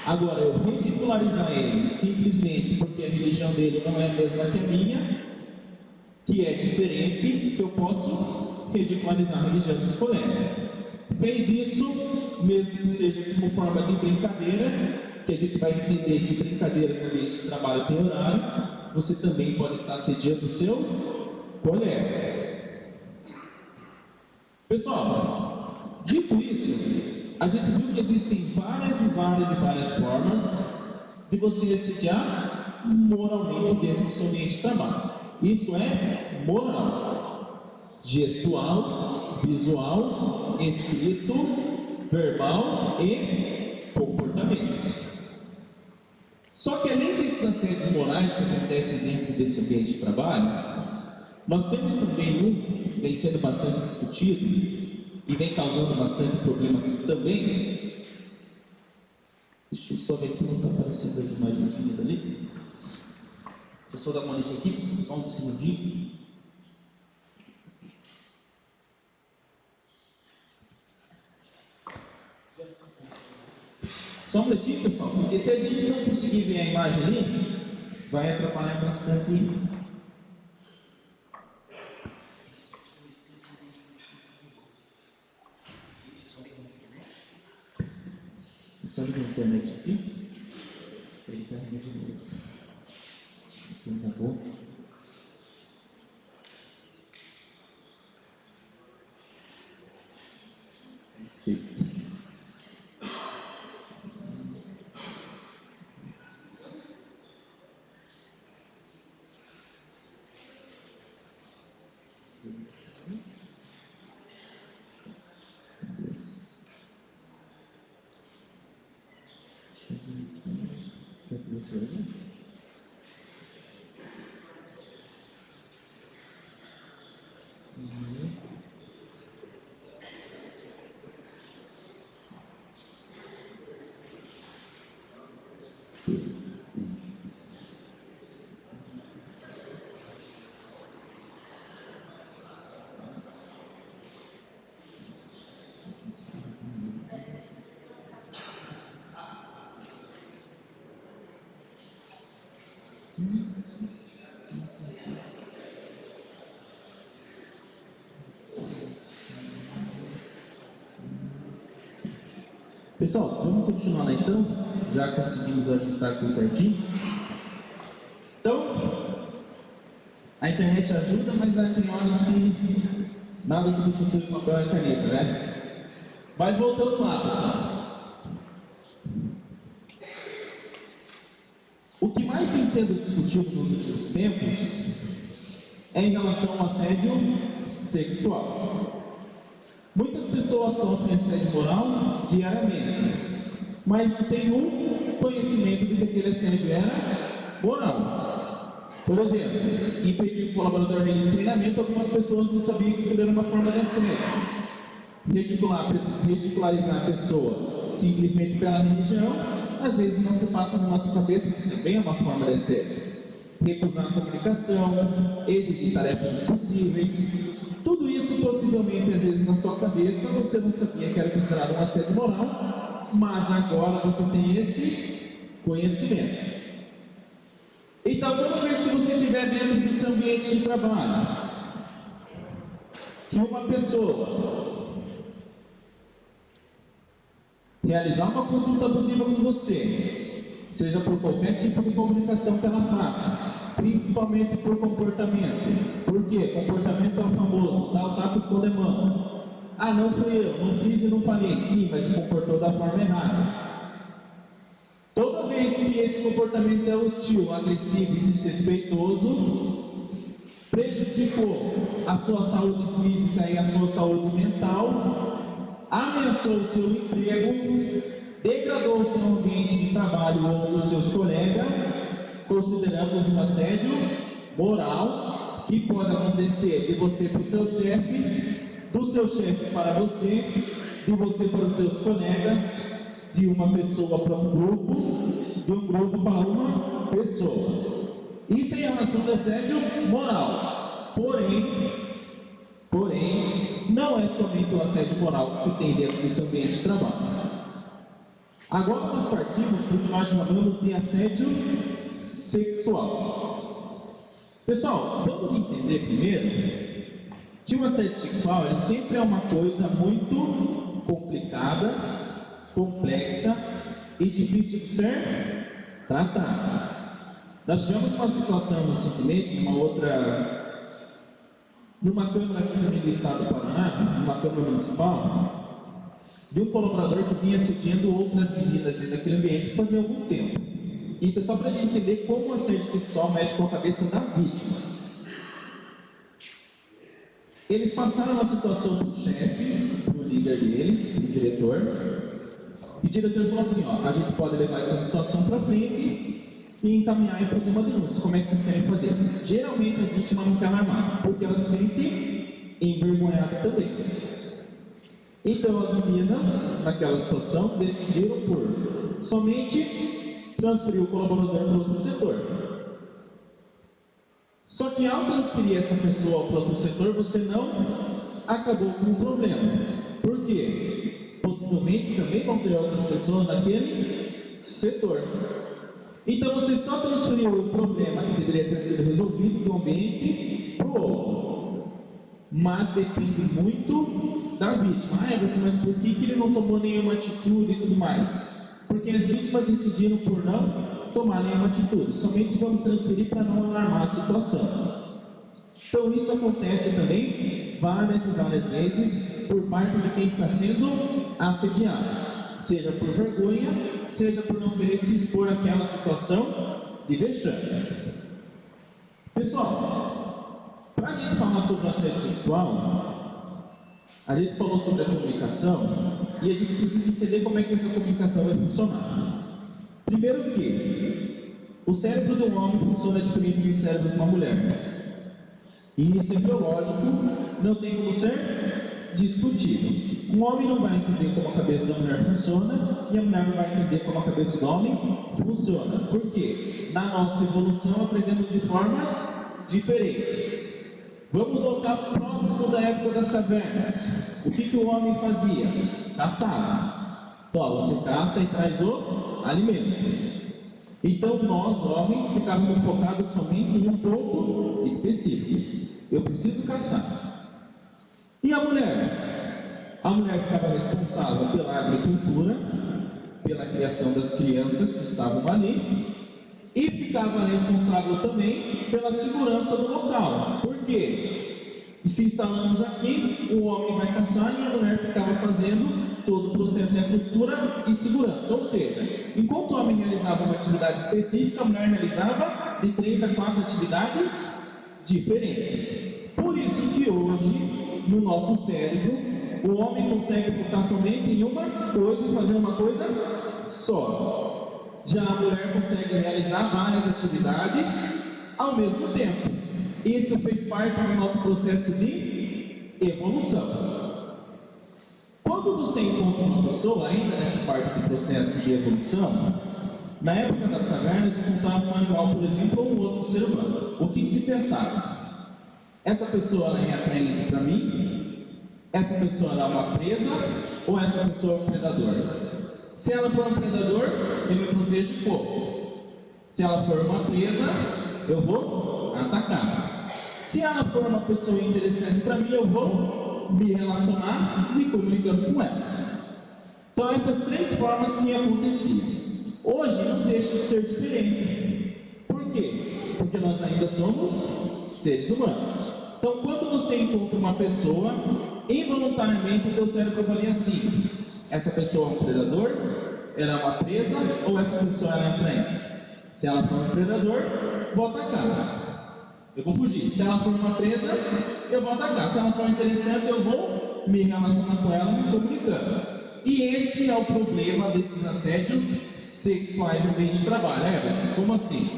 Agora, eu ridicularizar ele simplesmente porque a religião dele não é a mesma que a minha, que é diferente, que eu posso ridicularizar a religião desse colega. Fez isso, mesmo que seja como forma de brincadeira, que a gente vai entender que brincadeiras no ambiente de trabalho tem horário, você também pode estar assediando o seu colega. Pessoal, dito isso, a gente viu que existem várias formas de você assediar moralmente dentro do seu ambiente de trabalho. Isso é moral, gestual, visual, escrito, verbal e comportamentos. Só que além desses aspectos morais que acontecem dentro desse ambiente de trabalho, nós temos também um que vem sendo bastante discutido e vem causando bastante problemas também. Deixa eu só ver aqui, não está aparecendo as imagens ali. Pessoal da Monite aqui, só um segundinho. Só um momentinho, pessoal, porque se a gente não conseguir ver a imagem ali, vai atrapalhar bastante. Só liga a internet aqui. Ele carrega de novo. Sim, tá bom. Perfeito. Pessoal, vamos continuar lá então. Já conseguimos ajustar aqui certinho. Então, a internet ajuda, mas tem horas que nada substitui o papel e a caneta, né? Mas voltando lá, pessoal. O que mais tem sido discutido nos últimos tempos é em relação ao assédio sexual. Muitas pessoas sofrem assédio moral diariamente, mas não tem um conhecimento de que aquele assédio era moral. Por exemplo, impedir que o colaborador realize treinamento, algumas pessoas não sabiam que aquilo era uma forma de assédio. Ridicularizar a pessoa simplesmente pela religião, às vezes não se passa na nossa cabeça que também é uma forma de assédio. Recusar a comunicação, exigir tarefas impossíveis, tudo isso possivelmente às vezes na sua cabeça você não sabia que era considerado um assédio moral, mas agora você tem esse conhecimento. Então, toda vez que você estiver dentro do seu ambiente de trabalho, que uma pessoa realizar uma conduta abusiva com você, seja por qualquer tipo de comunicação que ela faça, principalmente por comportamento. Por quê? Comportamento é o famoso, dá o tapa e esconde a mão. Ah, não fui eu, não fiz e não falei. Sim, mas se comportou da forma errada. Toda vez que esse comportamento é hostil, agressivo e desrespeitoso, prejudicou a sua saúde física e a sua saúde mental, ameaçou o seu emprego, degradou o seu ambiente de trabalho ou os seus colegas, consideramos um assédio moral que pode acontecer de você para o seu chefe, do seu chefe para você, de você para os seus colegas, de uma pessoa para um grupo, de um grupo para uma pessoa. Isso em relação ao assédio moral. Porém, não é somente o assédio moral que se tem dentro desse ambiente de trabalho. Agora nós partimos para o que nós chamamos de assédio sexual. Pessoal, vamos entender primeiro que o assédio sexual ele sempre é uma coisa muito complicada, complexa e difícil de ser tratada. Nós tivemos uma situação recentemente, numa Câmara aqui também do Estado do Paraná, numa Câmara Municipal, de um colaborador que vinha assediando outras meninas dentro daquele ambiente fazia algum tempo. Isso é só para a gente entender como o assédio sexual mexe com a cabeça da vítima. Eles passaram a situação para o chefe, para o líder deles, o diretor, e o diretor falou assim, ó, a gente pode levar essa situação para frente e encaminhar e fazer uma denúncia. Como é que vocês querem fazer? Geralmente a vítima não quer alarmar, porque ela se sente envergonhada também. Então as meninas, naquela situação, decidiram por somente transferir o colaborador para outro setor. Só que ao transferir essa pessoa para outro setor, você não acabou com o problema. Por quê? Possivelmente também vão ter outras pessoas naquele setor. Então você só transferiu o problema que deveria ter sido resolvido de um ambiente para o outro. Mas depende muito da vítima. Mas por que ele não tomou nenhuma atitude e tudo mais? Porque as vítimas decidiram por não tomar nenhuma atitude. Somente vamos transferir para não alarmar a situação. Então isso acontece também várias e várias vezes por parte de quem está sendo assediado, seja por vergonha, seja por não querer se expor àquela situação de vexame. Pessoal, para a gente falar sobre o assédio sexual, a gente falou sobre a comunicação e a gente precisa entender como é que essa comunicação vai funcionar. Primeiro que o cérebro de um homem funciona diferente do cérebro de uma mulher. E isso é biológico, não tem como ser discutido. Um homem não vai entender como a cabeça da mulher funciona e a mulher não vai entender como a cabeça do homem funciona. Por quê? Na nossa evolução aprendemos de formas diferentes. Vamos voltar próximo da época das cavernas. O que o homem fazia? Caçava. Então, você caça e traz o alimento. Então nós, homens, ficávamos focados somente em um ponto específico. Eu preciso caçar. E a mulher? A mulher ficava responsável pela agricultura, pela criação das crianças que estavam ali, e ficava responsável também pela segurança do local. Por quê? E se instalamos aqui, o homem vai caçar e a mulher ficava fazendo todo o processo de agricultura e segurança. Ou seja, enquanto o homem realizava uma atividade específica, a mulher realizava de 3 a 4 atividades diferentes. Por isso que hoje, no nosso cérebro, o homem consegue focar somente em uma coisa e fazer uma coisa só. Já a mulher consegue realizar várias atividades ao mesmo tempo. Isso fez parte do nosso processo de evolução. Quando você encontra uma pessoa, ainda nessa parte do processo de evolução, na época das cavernas, encontrava um animal, por exemplo, ou um outro ser humano. O que se pensava? Essa pessoa ela é atraente para mim? Essa pessoa ela é uma presa? Ou essa pessoa é um predador? Se ela for um predador, eu me protejo pouco. Se ela for uma presa, eu vou atacar. Se ela for uma pessoa interessante para mim, eu vou me relacionar, me comunicando com ela. Então essas 3 formas que aconteciam. Hoje não deixa de ser diferente. Por quê? Porque nós ainda somos seres humanos. Então quando você encontra uma pessoa, involuntariamente o teu cérebro avalia assim: essa pessoa é um predador, ela é uma presa, ou essa pessoa é atraente? Se ela for um predador, vou atacar. Eu vou fugir. Se ela for uma presa, eu vou atacar. Se ela for interessante, eu vou me relacionar com ela, me comunicando. E esse é o problema desses assédios sexuais no meio de trabalho. Como assim?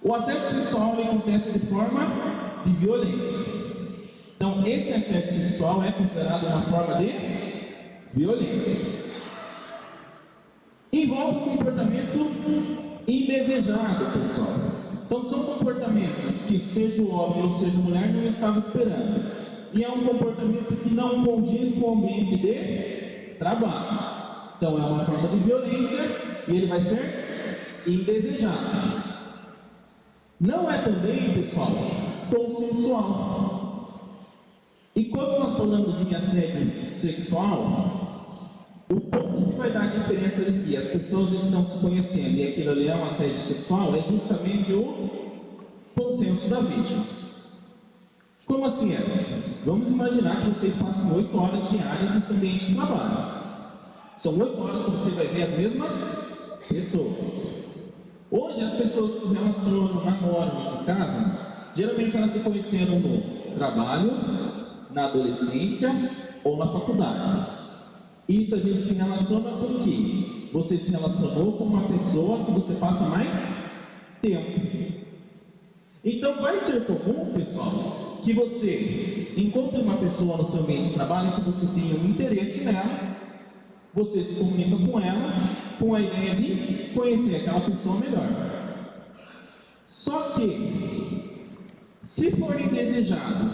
O assédio sexual ele acontece de forma de violência. Então, esse assédio sexual é considerado uma forma de violência. Envolve um comportamento indesejado, pessoal. Então, são comportamentos que, seja o homem ou seja a mulher, não estava esperando. E é um comportamento que não condiz com o ambiente de trabalho. Então, é uma forma de violência e ele vai ser indesejado. Não é também, pessoal, consensual. E quando nós falamos em assédio sexual, o ponto que vai dar a diferença de que as pessoas estão se conhecendo e aquilo ali é um assédio sexual é justamente o consenso da vítima. Como assim, Everton? Vamos imaginar que vocês passam 8 horas diárias nesse ambiente de trabalho. São 8 horas que você vai ver as mesmas pessoas. Hoje as pessoas se relacionam, namoram, nesse caso, geralmente elas se conheceram no trabalho, na adolescência ou na faculdade. Isso a gente se relaciona com o quê? Você se relacionou com uma pessoa que você passa mais tempo. Então vai ser comum, pessoal, que você encontre uma pessoa no seu ambiente de trabalho que você tenha um interesse nela, você se comunica com ela com a ideia de conhecer aquela pessoa melhor. Só que, se for indesejado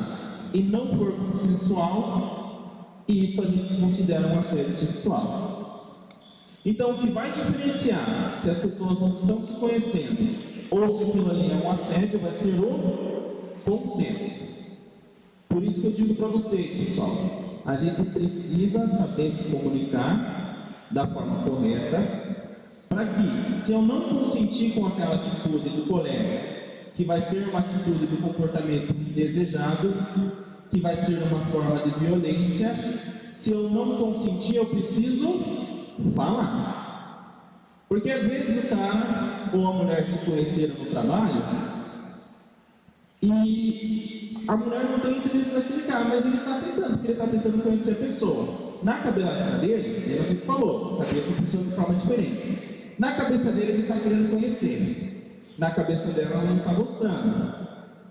e não for consensual, isso a gente considera um assédio sexual. Então, o que vai diferenciar se as pessoas não estão se conhecendo ou se aquilo ali é um assédio vai ser o consenso. Por isso que eu digo para vocês, pessoal, a gente precisa saber se comunicar da forma correta, para que, se eu não consentir com aquela atitude do colega, que vai ser uma atitude do comportamento indesejado, que vai ser uma forma de violência, se eu não consentir, eu preciso falar. Porque às vezes o cara ou a mulher se conheceram no trabalho e a mulher não tem interesse naquele cara, mas ele está tentando, porque ele está tentando conhecer a pessoa. Na cabeça dele, a gente falou, a cabeça funciona de forma diferente. Na cabeça dele, ele está querendo conhecer. Na cabeça dela, ela não está gostando.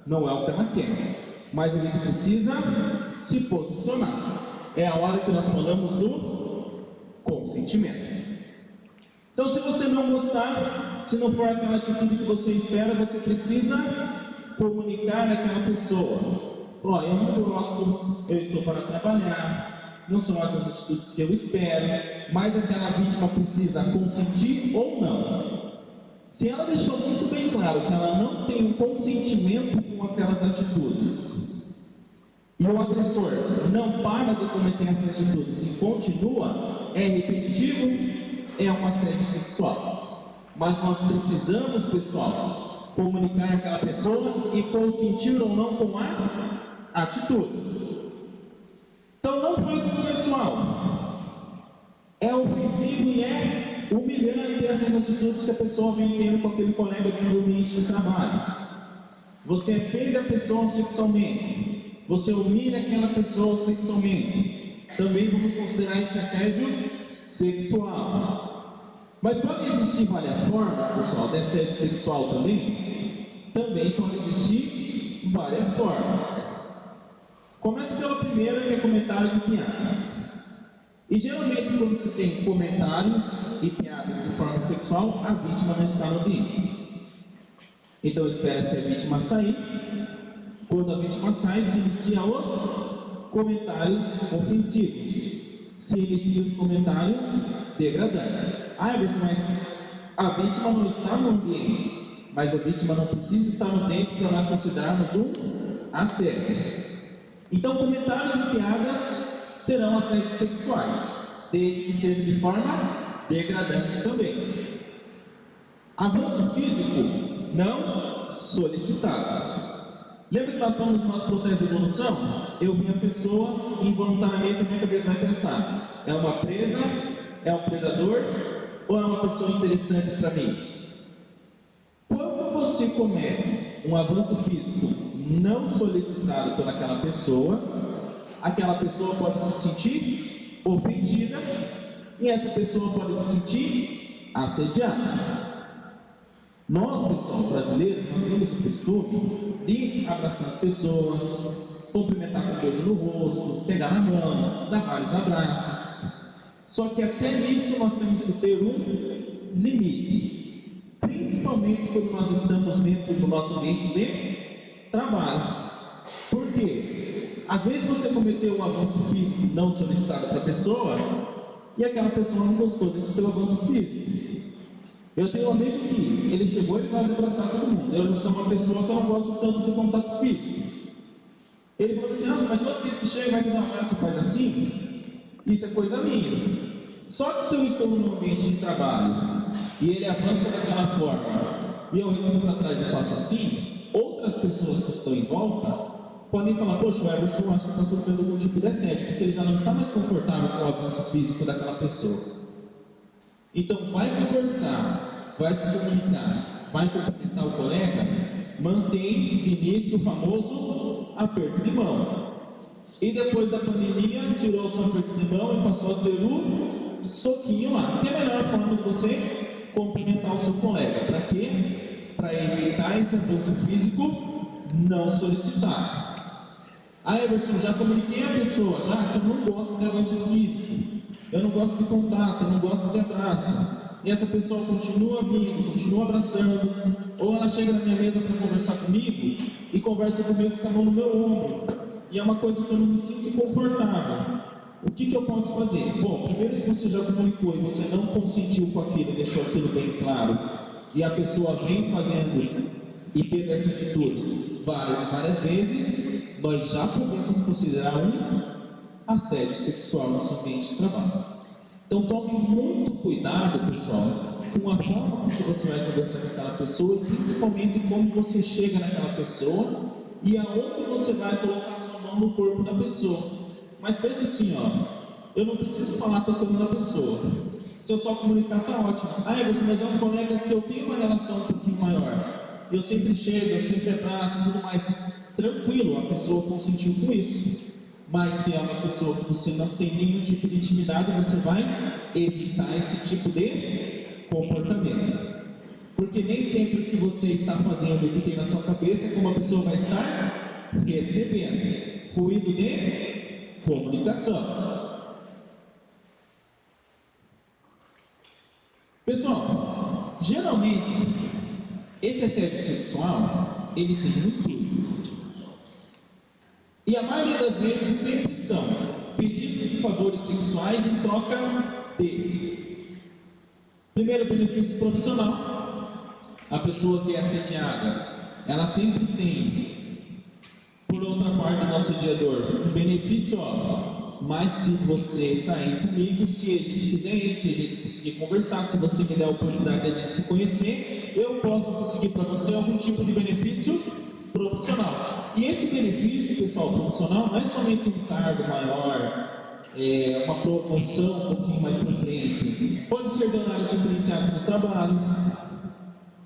Não é o que ela quer. Mas a gente precisa se posicionar. É a hora que nós falamos do consentimento. Então, se você não gostar, se não for aquela atitude que você espera, você precisa comunicar àquela pessoa. Ó, eu não gosto, eu estou para trabalhar. Não são essas atitudes que eu espero, mas aquela vítima precisa consentir ou não. Se ela deixou muito bem claro que ela não tem um consentimento com aquelas atitudes, e o agressor não para de cometer essas atitudes e continua, é repetitivo, é um assédio sexual. Mas nós precisamos, pessoal, comunicar aquela pessoa e consentir ou não com a atitude. Então não foi consensual. é ofensivo e é humilhante essas atitudes que a pessoa vem tendo com aquele colega dentro do ambiente de trabalho. Você ofende a pessoa sexualmente, você humilha aquela pessoa sexualmente, também vamos considerar esse assédio sexual. Mas pode existir várias formas, pessoal, de assédio sexual também? Também pode existir várias formas. Começa pela primeira, que é comentários e piadas. E geralmente quando você tem comentários e piadas de forma sexual, a vítima não está no ambiente. Então espera-se a vítima sair. Quando a vítima sai, se inicia os comentários ofensivos. Se inicia os comentários degradantes. Everson, mas a vítima não está no ambiente. Mas a vítima não precisa estar no ambiente para nós considerarmos um assédio. Então comentários e piadas serão assédios sexuais, desde que seja de forma degradante também. Avanço físico não solicitado. Lembra que nós falamos no nosso processo de evolução? Eu vi a pessoa, involuntariamente a minha cabeça vai pensar: é uma presa, é um predador ou é uma pessoa interessante para mim? Quando você comete um avanço físico não solicitado por aquela pessoa pode se sentir ofendida e essa pessoa pode se sentir assediada. Nós, pessoal, brasileiros, nós temos o costume de abraçar as pessoas, cumprimentar com um beijo no rosto, pegar na mão, dar vários abraços. Só que até nisso nós temos que ter um limite, principalmente quando nós estamos dentro do nosso ambiente de trabalho. Por quê? Às vezes você cometeu um avanço físico não solicitado para a pessoa e aquela pessoa não gostou desse teu avanço físico. Eu tenho um amigo que ele chegou e vai abraçar todo mundo. Eu não sou uma pessoa que eu não gosto tanto de contato físico. Ele falou assim: nossa, mas toda vez que chega vai me dar um abraço e faz assim? Isso é coisa minha. Só que se eu estou num ambiente de trabalho e ele avança daquela forma e eu recuo para trás e faço assim, outras pessoas que estão em volta podem falar: poxa, o Everson acho que está sofrendo algum tipo de assédio, porque ele já não está mais confortável com o avanço físico daquela pessoa. Então vai conversar, vai se comunicar, vai cumprimentar o colega, mantém de início o famoso aperto de mão. E depois da pandemia, tirou o seu aperto de mão e passou a ter o soquinho lá. Que é a melhor forma de você cumprimentar o seu colega. Para quê? Para evitar esse avanço físico não solicitado. Everson, já comuniquei a pessoa, já que eu não gosto de avanço físico, eu não gosto de contato, eu não gosto de abraço. E essa pessoa continua vindo, continua abraçando, ou ela chega na minha mesa para conversar comigo e conversa comigo com a mão no meu ombro. E é uma coisa que eu não me sinto confortável. O que eu posso fazer? Bom, primeiro, se você já comunicou e você não consentiu com aquilo e deixou aquilo bem claro, e a pessoa vem fazendo e tendo essa atitude várias e várias vezes, nós já podemos considerar um assédio sexual no seu ambiente de trabalho. Então tome muito cuidado, pessoal, com a forma que você vai conversar com aquela pessoa, principalmente como você chega naquela pessoa e aonde você vai colocar sua mão no corpo da pessoa. Mas pense assim, eu não preciso falar tocando na pessoa. Se eu só comunicar, tá ótimo. Mas é um colega que eu tenho uma relação um pouquinho maior. Eu sempre chego, eu sempre abraço e tudo mais. Tranquilo, a pessoa consentiu com isso. Mas se é uma pessoa que você não tem nenhum tipo de intimidade, você vai evitar esse tipo de comportamento. Porque nem sempre o que você está fazendo, o que tem na sua cabeça, é como a pessoa vai estar recebendo. Ruído de comunicação. Pessoal, geralmente, esse assédio sexual, ele tem um intuito. E a maioria das vezes sempre são pedidos de favores sexuais em troca de, primeiro, benefício profissional. A pessoa que é assediada, ela sempre tem, por outra parte, do nosso assediador, um benefício, mas se você sair comigo, se a gente fizer isso, se a gente conseguir conversar, se você me der a oportunidade de a gente se conhecer, eu posso conseguir para você algum tipo de benefício profissional. E esse benefício, pessoal, profissional, não é somente um cargo maior, uma promoção um pouquinho mais para frente, pode ser de horários diferenciados no trabalho.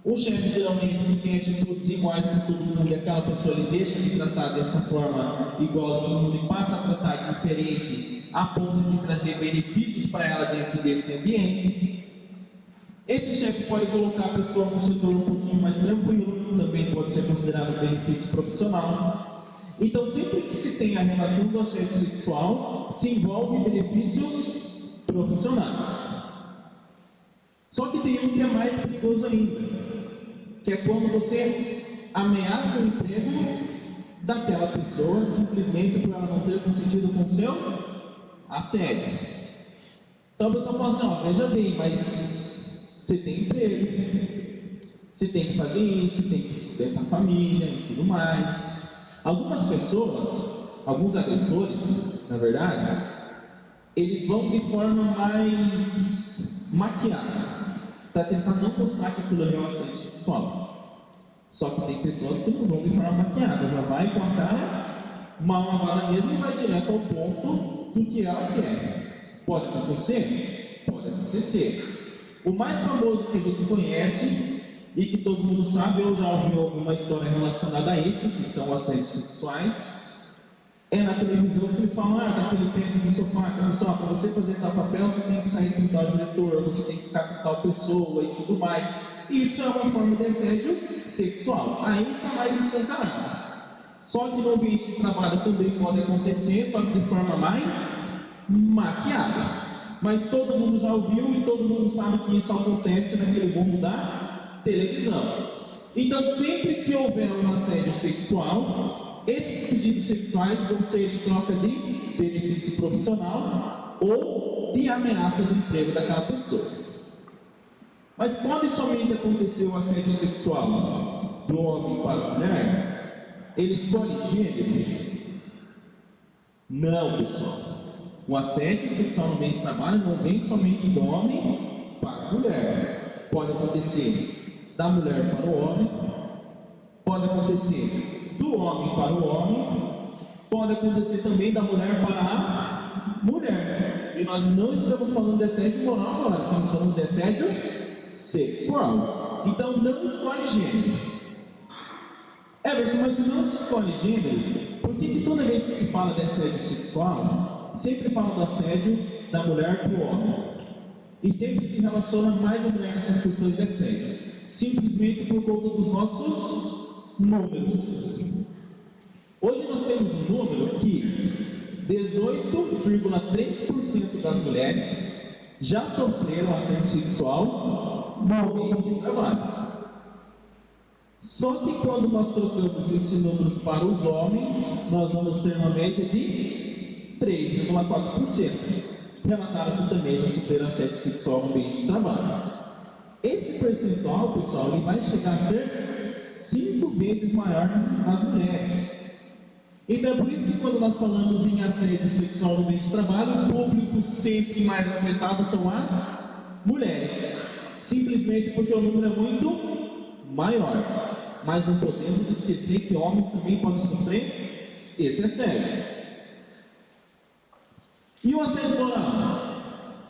O chefe geralmente que tem atitudes iguais com todo mundo e aquela pessoa ele deixa de tratar dessa forma igual a todo mundo e passa a tratar diferente a ponto de trazer benefícios para ela dentro desse ambiente. Esse chefe pode colocar a pessoa num setor um pouquinho mais tranquilo, também pode ser considerado benefício profissional. Então, sempre que se tem a relação do assédio sexual, se envolve benefícios profissionais. Só que tem um que é mais perigoso ainda, que é quando você ameaça o emprego daquela pessoa simplesmente por ela não ter consentido com o seu assédio. Então a pessoa fala assim, ó, veja bem, mas você tem emprego, você tem que fazer isso, tem que sustentar a família e tudo mais. Algumas pessoas, alguns agressores, na verdade, eles vão de forma mais maquiada, para tentar não mostrar que aquilo ali é um assédio sexual. Só que tem pessoas que não vão de forma maquiada, já vai com a cara mal lavada mesmo e vai direto ao ponto do que ela quer. Pode acontecer? Pode acontecer. O mais famoso que a gente conhece e que todo mundo sabe, eu já ouvi alguma história relacionada a isso, que são assédios sexuais, é na televisão que eles falam, daquele peso do sofá, que pessoal, para você fazer tal papel, você tem que sair com tal diretor, você tem que ficar com tal pessoa e tudo mais. Isso é uma forma de assédio sexual. Aí está mais escancarado. Só que no ambiente de trabalho também pode acontecer, só que de forma mais maquiada. Mas todo mundo já ouviu e todo mundo sabe que isso acontece naquele mundo da televisão. Então, sempre que houver um assédio sexual, esses pedidos sexuais vão ser em troca de benefício profissional ou de ameaça de emprego daquela pessoa. Mas pode somente acontecer o assédio sexual do homem para a mulher? Ele escolhe gênero? Não, pessoal. O assédio sexual no ambiente de trabalho não vem somente do homem para a mulher. Pode acontecer da mulher para o homem, pode acontecer do homem para o homem, pode acontecer também da mulher para a mulher. E nós não estamos falando de assédio moral agora, estamos falando de assédio sexual. Então não escolhe gênero. Everson, mas se não escolhe gênero, por que toda vez que se fala de assédio sexual, sempre fala do assédio da mulher para o homem? E sempre se relaciona mais a mulher nessas questões de assédio? Simplesmente por conta dos nossos números. Hoje nós temos um número que 18,3% das mulheres já sofreram assédio sexual no ambiente de trabalho. Só que quando nós trocamos esses números para os homens, nós vamos ter uma média de 3,4%. Relataram que também já sofreram assédio sexual no ambiente de trabalho. Esse percentual, pessoal, ele vai chegar a ser 5 vezes maior nas mulheres. Então é por isso que quando nós falamos em assédio sexual no ambiente de trabalho, o público sempre mais afetado são as mulheres. Simplesmente porque o número é muito maior. Mas não podemos esquecer que homens também podem sofrer esse assédio. E o assédio moral?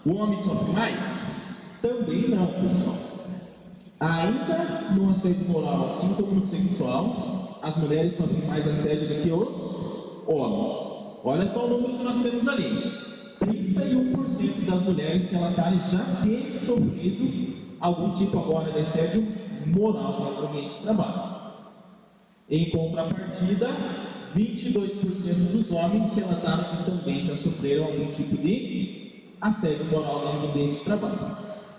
O homem sofre mais? Também não, pessoal. Ainda no assédio moral, assim como no sexual, as mulheres sofrem mais assédio do que os homens. Olha só o número que nós temos ali. 31% das mulheres relataram já terem sofrido algum tipo agora de assédio moral no ambiente de trabalho. Em contrapartida, 22% dos homens relataram que também já sofreram algum tipo de assédio moral no ambiente de trabalho.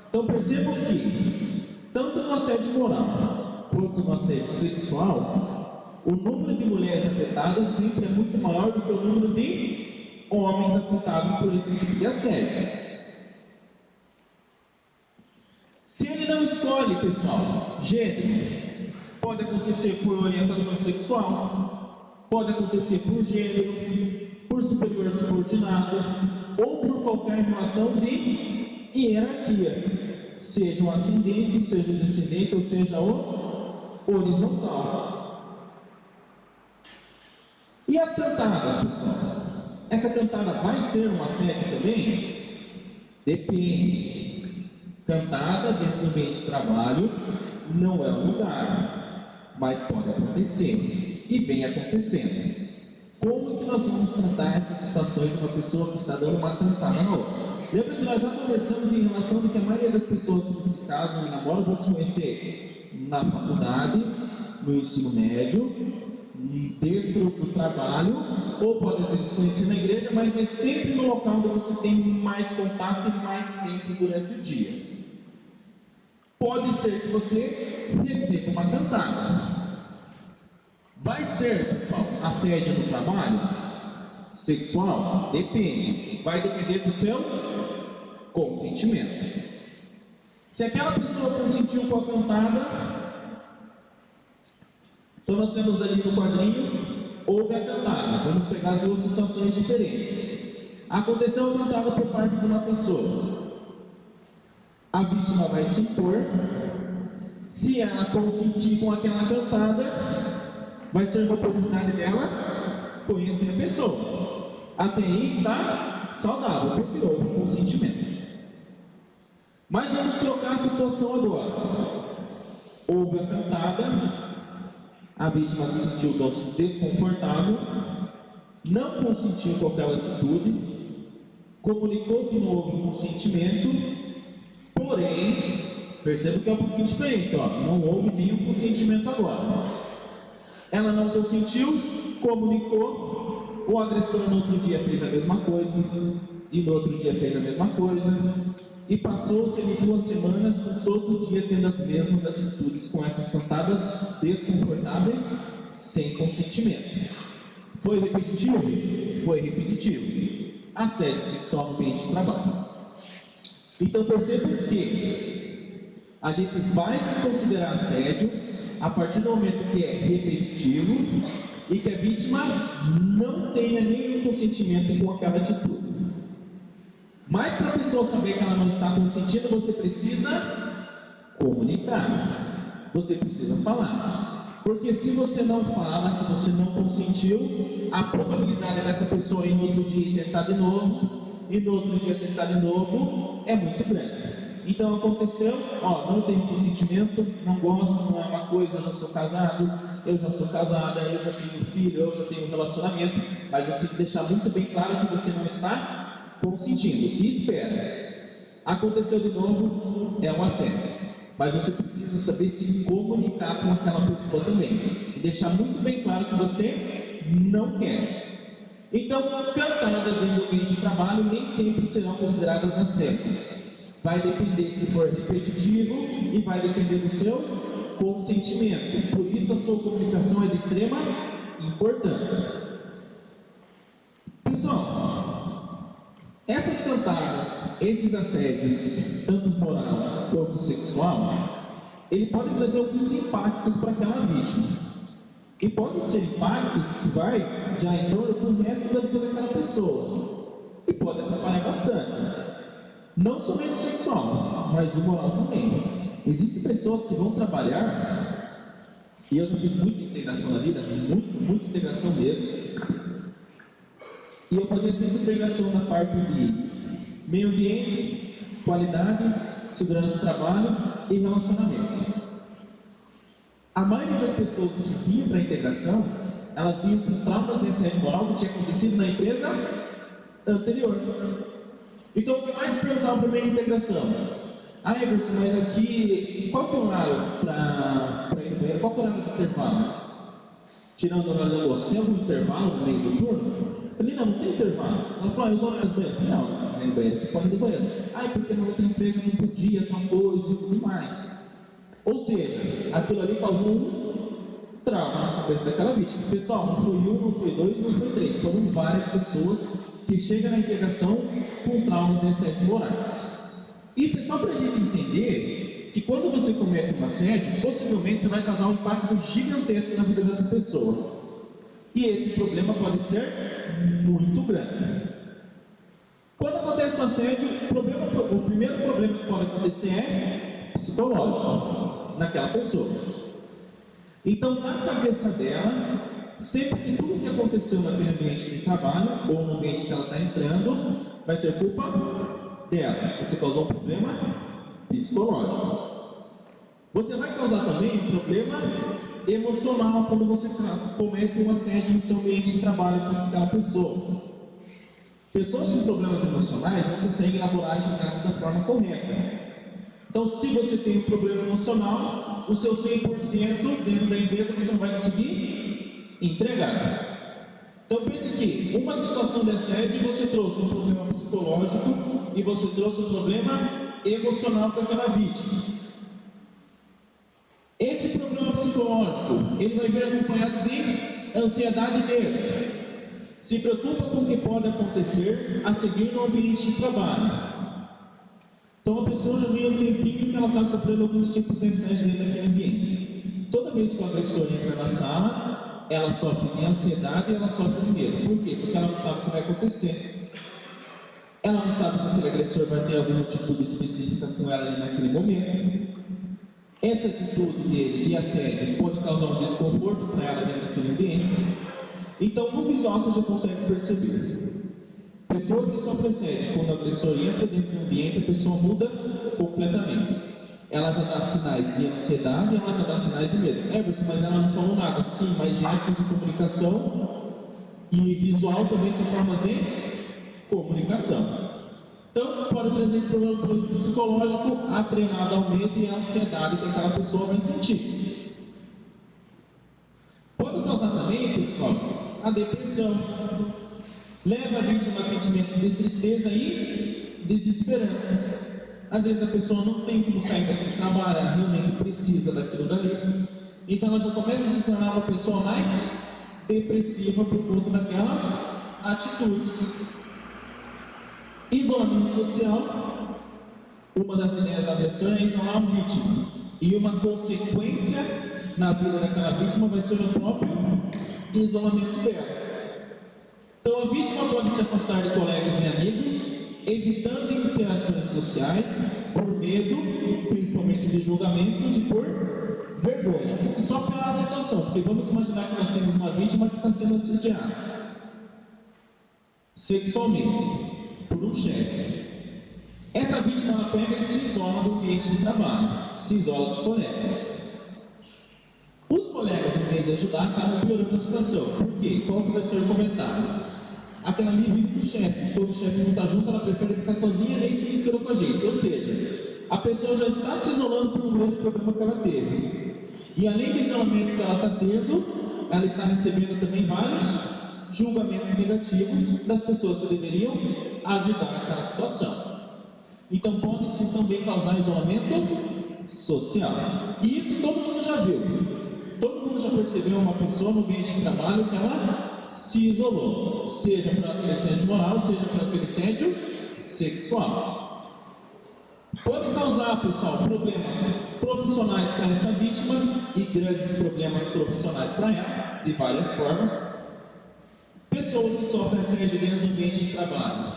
Então percebam que, tanto no assédio moral quanto no assédio sexual, o número de mulheres afetadas sempre é muito maior do que o número de homens afetados por esse tipo de assédio. Se ele não escolhe, pessoal, gênero, pode acontecer por orientação sexual, pode acontecer por gênero, por superior subordinado, ou por qualquer relação de hierarquia, seja o ascendente, seja o descendente, ou seja o horizontal. E as cantadas, pessoal? Essa cantada vai ser um assédio também? Depende. Cantada dentro do ambiente de trabalho não é um lugar, mas pode acontecer e vem acontecendo. Como que nós vamos tratar essas situações de uma pessoa que está dando uma cantada na outra? Lembra que nós já conversamos em relação de que a maioria das pessoas que se casam e namoram vão se conhecer na faculdade, no ensino médio, dentro do trabalho, ou pode às vezes conhecer na igreja, mas é sempre no local onde você tem mais contato e mais tempo durante o dia. Pode ser que você receba uma cantada. Vai ser, pessoal, assédio no trabalho? Sexual? Depende. Vai depender do seu consentimento. Se aquela pessoa consentiu com a cantada, então nós temos ali no quadrinho, houve a cantada. Vamos pegar as duas situações diferentes. Aconteceu a cantada por parte de uma pessoa. A vítima vai se impor. Se ela consentir com aquela cantada, vai ser uma oportunidade dela conhecer a pessoa. Até aí está saudável, porque houve um consentimento. Mas vamos trocar a situação agora. Houve a cantada, a vítima se sentiu desconfortável, não consentiu com aquela atitude, comunicou que não houve consentimento, porém, perceba que é um pouquinho diferente, ó, não houve nenhum consentimento agora. Ela não consentiu, comunicou, o agressor no outro dia fez a mesma coisa, e no outro dia fez a mesma coisa, e passou-se 2 semanas com todo dia tendo as mesmas atitudes, com essas cantadas desconfortáveis, sem consentimento. Foi repetitivo? Foi repetitivo. Assédio sexual no ambiente de trabalho. Então percebam que a gente vai se considerar assédio a partir do momento que é repetitivo e que a vítima não tenha nenhum consentimento com aquela atitude. Mas para a pessoa saber que ela não está consentindo, você precisa comunicar. Você precisa falar. Porque se você não fala que você não consentiu, a probabilidade dessa pessoa ir no outro dia tentar de novo, e no outro dia tentar de novo, é muito grande. Então aconteceu, ó, não tenho consentimento, não gosto, não é uma coisa, eu já sou casado, eu já sou casada, eu já tenho filho, eu já tenho um relacionamento, mas você tem que deixar muito bem claro que você não está consentindo. E espera. Aconteceu de novo, é um assédio. Mas você precisa saber se comunicar com aquela pessoa também. E deixar muito bem claro que você não quer. Então, cantadas dentro do ambiente de trabalho nem sempre serão consideradas assédios. Vai depender se for repetitivo e vai depender do seu consentimento. Por isso a sua comunicação é de extrema importância. Pessoal, essas cantadas, esses assédios, tanto moral quanto sexual, ele pode trazer alguns impactos para aquela vítima. E podem ser impactos que vai já em torno do resto da vida daquela pessoa. E pode atrapalhar bastante. Não somente sexual, mas o moral também. Existem pessoas que vão trabalhar, e eu já fiz muita integração na vida, muita integração mesmo. E eu fazia sempre integração na parte de meio ambiente, qualidade, segurança do trabalho e relacionamento. A maioria das pessoas que vinham para a integração, elas vinham com traumas de assédio moral que tinha acontecido na empresa anterior. Então o que mais se perguntava para mim na integração? Ah, Everson, mas aqui, qual que é o horário para ir no banheiro? Qual que é o horário do intervalo? Tirando o horário do almoço, tem algum intervalo no meio do turno? Eu falei, não tem intervalo. Ela falou, os horários do banheiro? Eu falei, não, se tem banheiro, você pode ir no banheiro. Ah, porque na outra empresa não podia, tal coisa e tudo mais. Ou seja, aquilo ali causou um trauma na cabeça daquela vítima. Pessoal, não foi um, não foi dois, não foi três. Foram várias pessoas que chegam na integração com traumas de assédio morais. Isso é só para a gente entender que quando você comete um assédio, possivelmente você vai causar um impacto gigantesco na vida dessa pessoa. E esse problema pode ser muito grande. Quando acontece um assédio, o primeiro problema que pode acontecer é psicológico naquela pessoa. Então, na cabeça dela, sempre que tudo que aconteceu naquele ambiente de trabalho, ou no ambiente que ela está entrando, vai ser culpa dela. Você causou um problema psicológico. Você vai causar também um problema emocional quando você comete um assédio no seu ambiente de trabalho com aquela pessoa. Pessoas com problemas emocionais não conseguem elaborar atividades da forma correta. Então, se você tem um problema emocional, o seu 100% dentro da empresa você não vai conseguir entregar. Então, pense que uma situação de assédio você trouxe um problema psicológico e você trouxe um problema emocional para aquela vítima. Esse problema psicológico, ele vai vir acompanhado de ansiedade e medo. Se preocupa com o que pode acontecer a seguir no ambiente de trabalho. Então a pessoa já vem um tempinho que ela está sofrendo alguns tipos de assédio dentro daquele ambiente. Toda vez que o agressor entra na sala, ela sofre de ansiedade e ela sofre de medo. Por quê? Porque ela não sabe o que vai acontecer. Ela não sabe se aquele agressor vai ter alguma atitude específica com ela ali naquele momento. Essa atitude dele de assédio pode causar um desconforto para ela dentro daquele ambiente. Então, no visual você já consegue perceber. Pessoas que sofrem assédio, quando o agressor entra dentro do ambiente, a pessoa muda completamente. Ela já dá sinais de ansiedade, ela já dá sinais de medo. Mas ela não falou nada. Sim, mas gestos de comunicação e visual também são formas de comunicação. Então, pode trazer esse problema psicológico atrelado ao medo e à ansiedade que aquela pessoa vai sentir. Pode causar também, pessoal, a depressão. Leva a vítima a sentimentos de tristeza e desesperança. Às vezes a pessoa não tem como sair daquele trabalho, ela realmente precisa daquilo dali. Então ela já começa a se tornar uma pessoa mais depressiva por conta daquelas atitudes. Isolamento social. Uma das ideias da pessoa é isolar a vítima. E uma consequência na vida daquela vítima vai ser o próprio isolamento dela. Então a vítima pode se afastar de colegas e amigos, evitando interações sociais, por medo, principalmente de julgamentos e por vergonha. Só pela situação, porque vamos imaginar que nós temos uma vítima que está sendo assediada sexualmente por um chefe. Essa vítima ela pega e se isola do ambiente de trabalho, se isola dos colegas. Os colegas, em vez de ajudar, acabam piorando a situação. Por quê? Qual que vai ser o comentário? Aquela ali vive com o chefe. Quando o chefe não está junto, ela prefere ficar sozinha e nem se mistura com a gente. Ou seja, a pessoa já está se isolando por um grande problema que ela teve. E além do isolamento que ela está tendo, ela está recebendo também vários julgamentos negativos das pessoas que deveriam ajudar naquela situação. Então pode sim também causar isolamento social. E isso todo mundo já viu. Todo mundo já percebeu uma pessoa no ambiente de trabalho que ela se isolou, seja por aquele assédio moral, seja por aquele assédio sexual. Pode causar, pessoal, problemas profissionais para essa vítima e grandes problemas profissionais para ela, de várias formas. Pessoas que sofrem assédio dentro do ambiente de trabalho,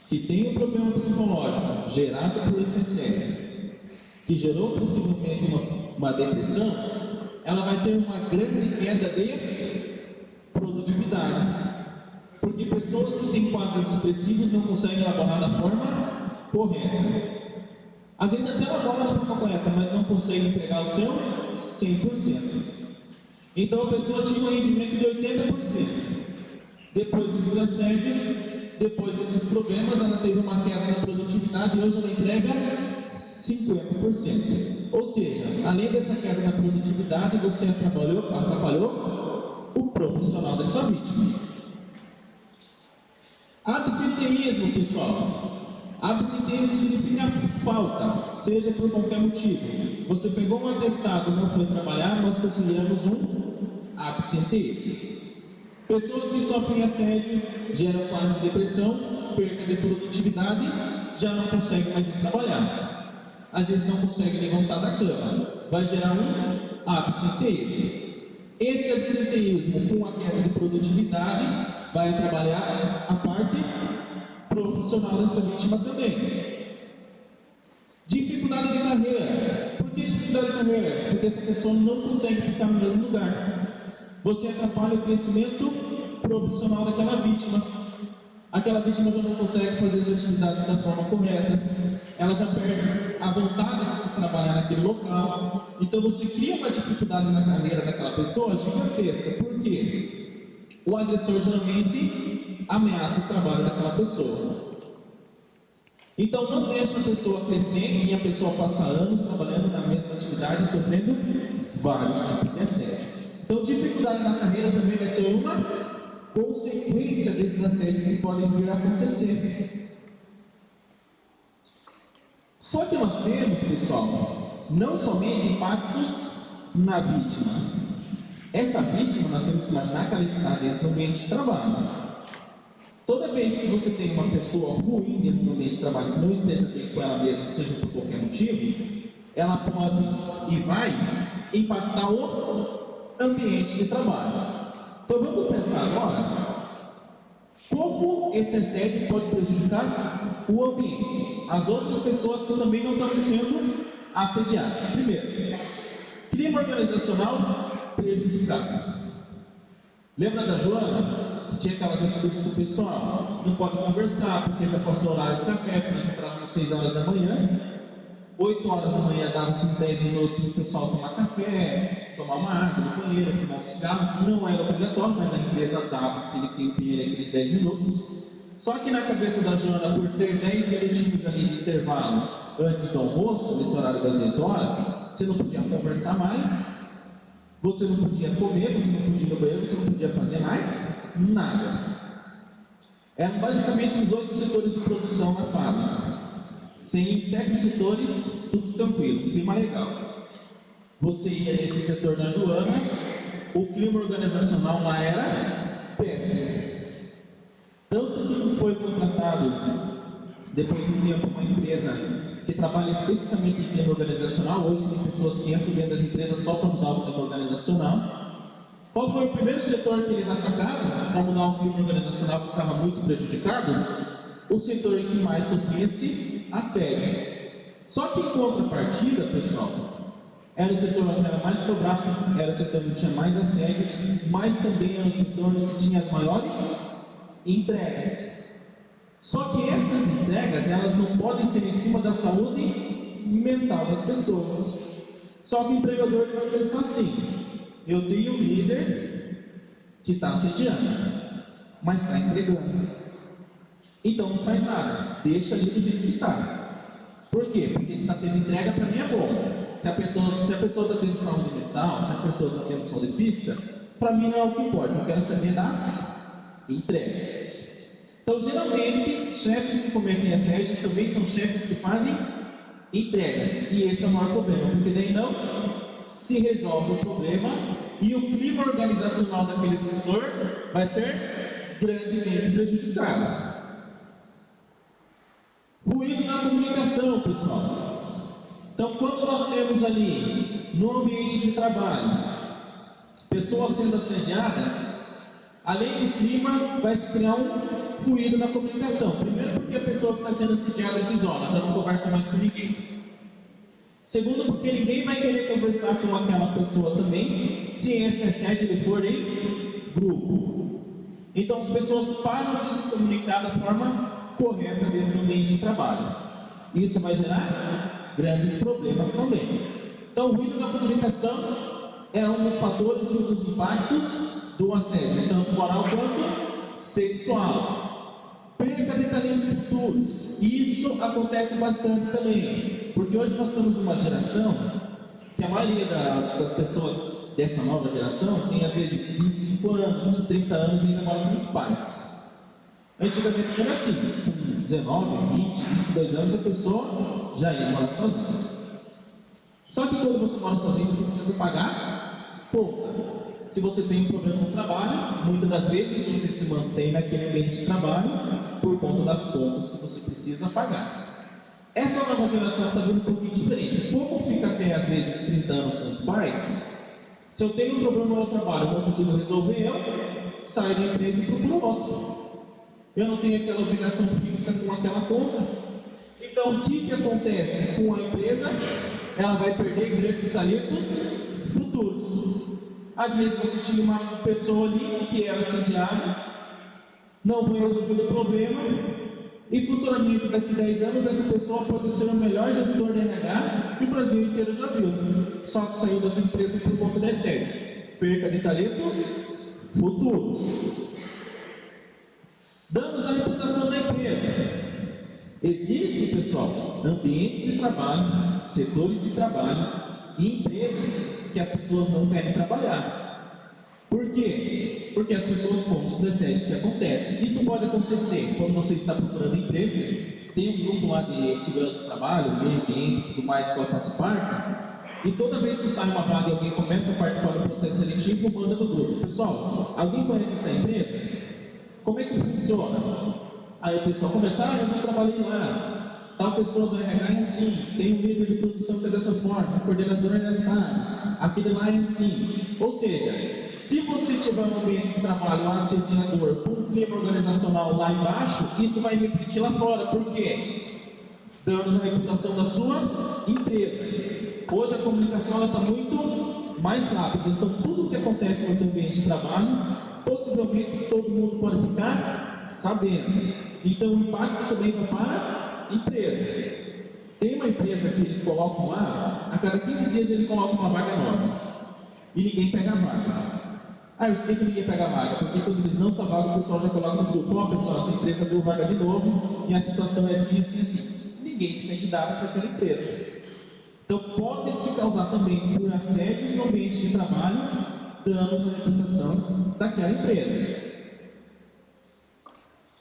que tem um problema psicológico gerado por esse assédio, que gerou possivelmente uma depressão, ela vai ter uma grande queda de produtividade. Porque pessoas que têm quadros depressivos não conseguem elaborar da forma correta. Às vezes até elabora da forma correta, mas não consegue entregar o seu 100%. Então a pessoa tinha um rendimento de 80%. Depois desses assédios, depois desses problemas, ela teve uma queda na produtividade e hoje ela entrega 50%. Ou seja, além dessa queda na produtividade, você atrapalhou o profissional dessa vítima. Absenteísmo, pessoal. Absenteísmo significa falta, seja por qualquer motivo. Você pegou um atestado e não foi trabalhar, nós consideramos um absenteísmo. Pessoas que sofrem assédio geram quadro de depressão, perda de produtividade, já não conseguem mais ir trabalhar. Às vezes não conseguem levantar da cama. Vai gerar um absenteísmo. Esse absenteísmo com a queda de produtividade vai trabalhar a parte profissional dessa vítima também. Dificuldade de carreira. Por que dificuldade de carreira? Porque essa pessoa não consegue ficar no mesmo lugar. você atrapalha o crescimento profissional daquela vítima. Aquela vítima já não consegue fazer as atividades da forma correta, ela já perde a vontade de se trabalhar naquele local. Então você cria uma dificuldade na carreira daquela pessoa gigantesca. Por quê? O agressor geralmente ameaça o trabalho daquela pessoa. Então não deixa a pessoa crescer e a pessoa passa anos trabalhando na mesma atividade e sofrendo vários tipos de assédio. Então dificuldade na carreira também vai ser uma consequência desses assédios que podem vir a acontecer. Só que nós temos, pessoal, não somente impactos na vítima. Essa vítima, nós temos que imaginar que ela está dentro do ambiente de trabalho. Toda vez que você tem uma pessoa ruim dentro do ambiente de trabalho, que não esteja bem com ela mesma, seja por qualquer motivo, ela pode e vai impactar o ambiente de trabalho. Então vamos pensar agora como esse assédio pode prejudicar o ambiente, as outras pessoas que também não estão sendo assediadas. Primeiro, crime organizacional prejudicado. Lembra da Joana, que tinha aquelas atitudes com o pessoal? Não pode conversar porque já passou o horário do café, porque nós entrávamos às 6 horas da manhã. 8 horas da manhã dava-se uns 10 minutos para o pessoal tomar café, tomar uma água no banheiro, fumar um cigarro. Não era obrigatório, mas a empresa dava aquele tempinho, aqueles 10 minutos. Só que na cabeça da Joana, por ter 10 minutinhos ali de intervalo antes do almoço, nesse horário das 8 horas, você não podia conversar mais, você não podia comer, você não podia ir no banheiro, você não podia fazer mais nada. Eram basicamente os 8 setores de produção na fábrica. Sem 7 setores, tudo tranquilo, clima legal. Você ia nesse setor da Joana, o clima organizacional lá era péssimo. Tanto que não foi contratado, depois de um tempo, uma empresa que trabalha especificamente em clima organizacional. Hoje tem pessoas que entram dentro das empresas só para mudar o clima organizacional. Qual foi o primeiro setor que eles atacaram para mudar o clima organizacional que estava muito prejudicado? O setor que mais sofria esse assédio. Só que em contrapartida, pessoal, era o setor onde era mais cobrado, era o setor onde tinha mais assédios, mas também era o setor onde tinha as maiores entregas. Só que essas entregas, elas não podem ser em cima da saúde mental das pessoas. Só que o empregador vai pensar assim: eu tenho um líder que está assediando, mas está entregando. Então não faz nada, deixa ali do jeito que está. Por quê? Porque se está tendo entrega, para mim é bom. Se a pessoa está tendo saúde mental, se a pessoa está tendo saúde física, para mim não é o que importa. Eu quero saber das entregas. Então, geralmente, chefes que cometem assédios também são chefes que fazem entregas. E esse é o maior problema, porque daí não se resolve o problema e o clima organizacional daquele setor vai ser grandemente prejudicado. Ruído na comunicação, pessoal. Então, quando nós temos ali, no ambiente de trabalho, pessoas sendo assediadas, além do clima, vai se criar um ruído na comunicação. Primeiro, porque a pessoa que está sendo assediada se isola, já não conversa mais com ninguém. Segundo, porque ninguém vai querer conversar com aquela pessoa também, se esse assédio ele for em grupo. Então, as pessoas param de se comunicar da forma correta dentro do ambiente de trabalho. Isso vai gerar grandes problemas também. Então, o ruído na comunicação é um dos fatores e um dos impactos do assédio, tanto moral quanto sexual. Perca de talentos futuros. Isso acontece bastante também, porque hoje nós estamos numa geração que a maioria das pessoas dessa nova geração tem às vezes 25 anos, 30 anos e ainda mora com os pais. Antigamente era assim, com 19, 20, 22 anos a pessoa já ia morar sozinha. Só que quando você mora sozinho, você precisa pagar conta. Se você tem um problema no trabalho, muitas das vezes você se mantém naquele ambiente de trabalho por conta das contas que você precisa pagar. Essa nova geração está vindo um pouquinho diferente. Como fica até às vezes 30 anos com os pais, se eu tenho um problema no meu trabalho e não consigo resolver, eu saio da empresa e procuro outro. Eu não tenho aquela obrigação fixa com aquela conta. Então, o que acontece com a empresa? Ela vai perder grandes talentos futuros. Às vezes você tinha uma pessoa ali que era assediada, não foi resolvido o problema, e futuramente, daqui 10 anos, essa pessoa pode ser o melhor gestor de RH que o Brasil inteiro já viu. Só que saiu da tua empresa por conta da assédio. Perca de talentos futuros. Danos à reputação da empresa. Existem, pessoal, ambientes de trabalho, setores de trabalho e empresas que as pessoas não querem trabalhar. Por quê? Porque as pessoas contam os assédios que acontecem. Isso pode acontecer quando você está procurando emprego. Tem um grupo lá de segurança do trabalho, meio ambiente e tudo mais, que eu faço parte. E toda vez que sai uma vaga e alguém começa a participar do processo seletivo, manda no grupo. Pessoal, alguém conhece essa empresa? Como é que funciona? Aí o pessoal começa, eu já trabalhei lá. Tal pessoa do RH é assim, tem um líder de produção que é dessa forma, o coordenador é dessa área, aquele lá é assim. Ou seja, se você tiver um ambiente de trabalho assediador com um clima organizacional lá embaixo, isso vai refletir lá fora. Por quê? Danos à reputação da sua empresa. Hoje a comunicação está muito mais rápida, então tudo que acontece no ambiente de trabalho, possivelmente todo mundo pode ficar sabendo. Então o impacto também vai para empresa. Tem uma empresa que eles colocam lá, a cada 15 dias ele coloca uma vaga nova. E ninguém pega a vaga. Ah, eu sei que ninguém pega a vaga, porque quando eles lançam a vaga, o pessoal já coloca no grupo, ó pessoal, essa empresa deu vaga de novo, e a situação é assim, assim, assim. Ninguém se candidata para aquela empresa. Então pode se causar também por assédios no ambiente de trabalho, danos à reputação daquela empresa.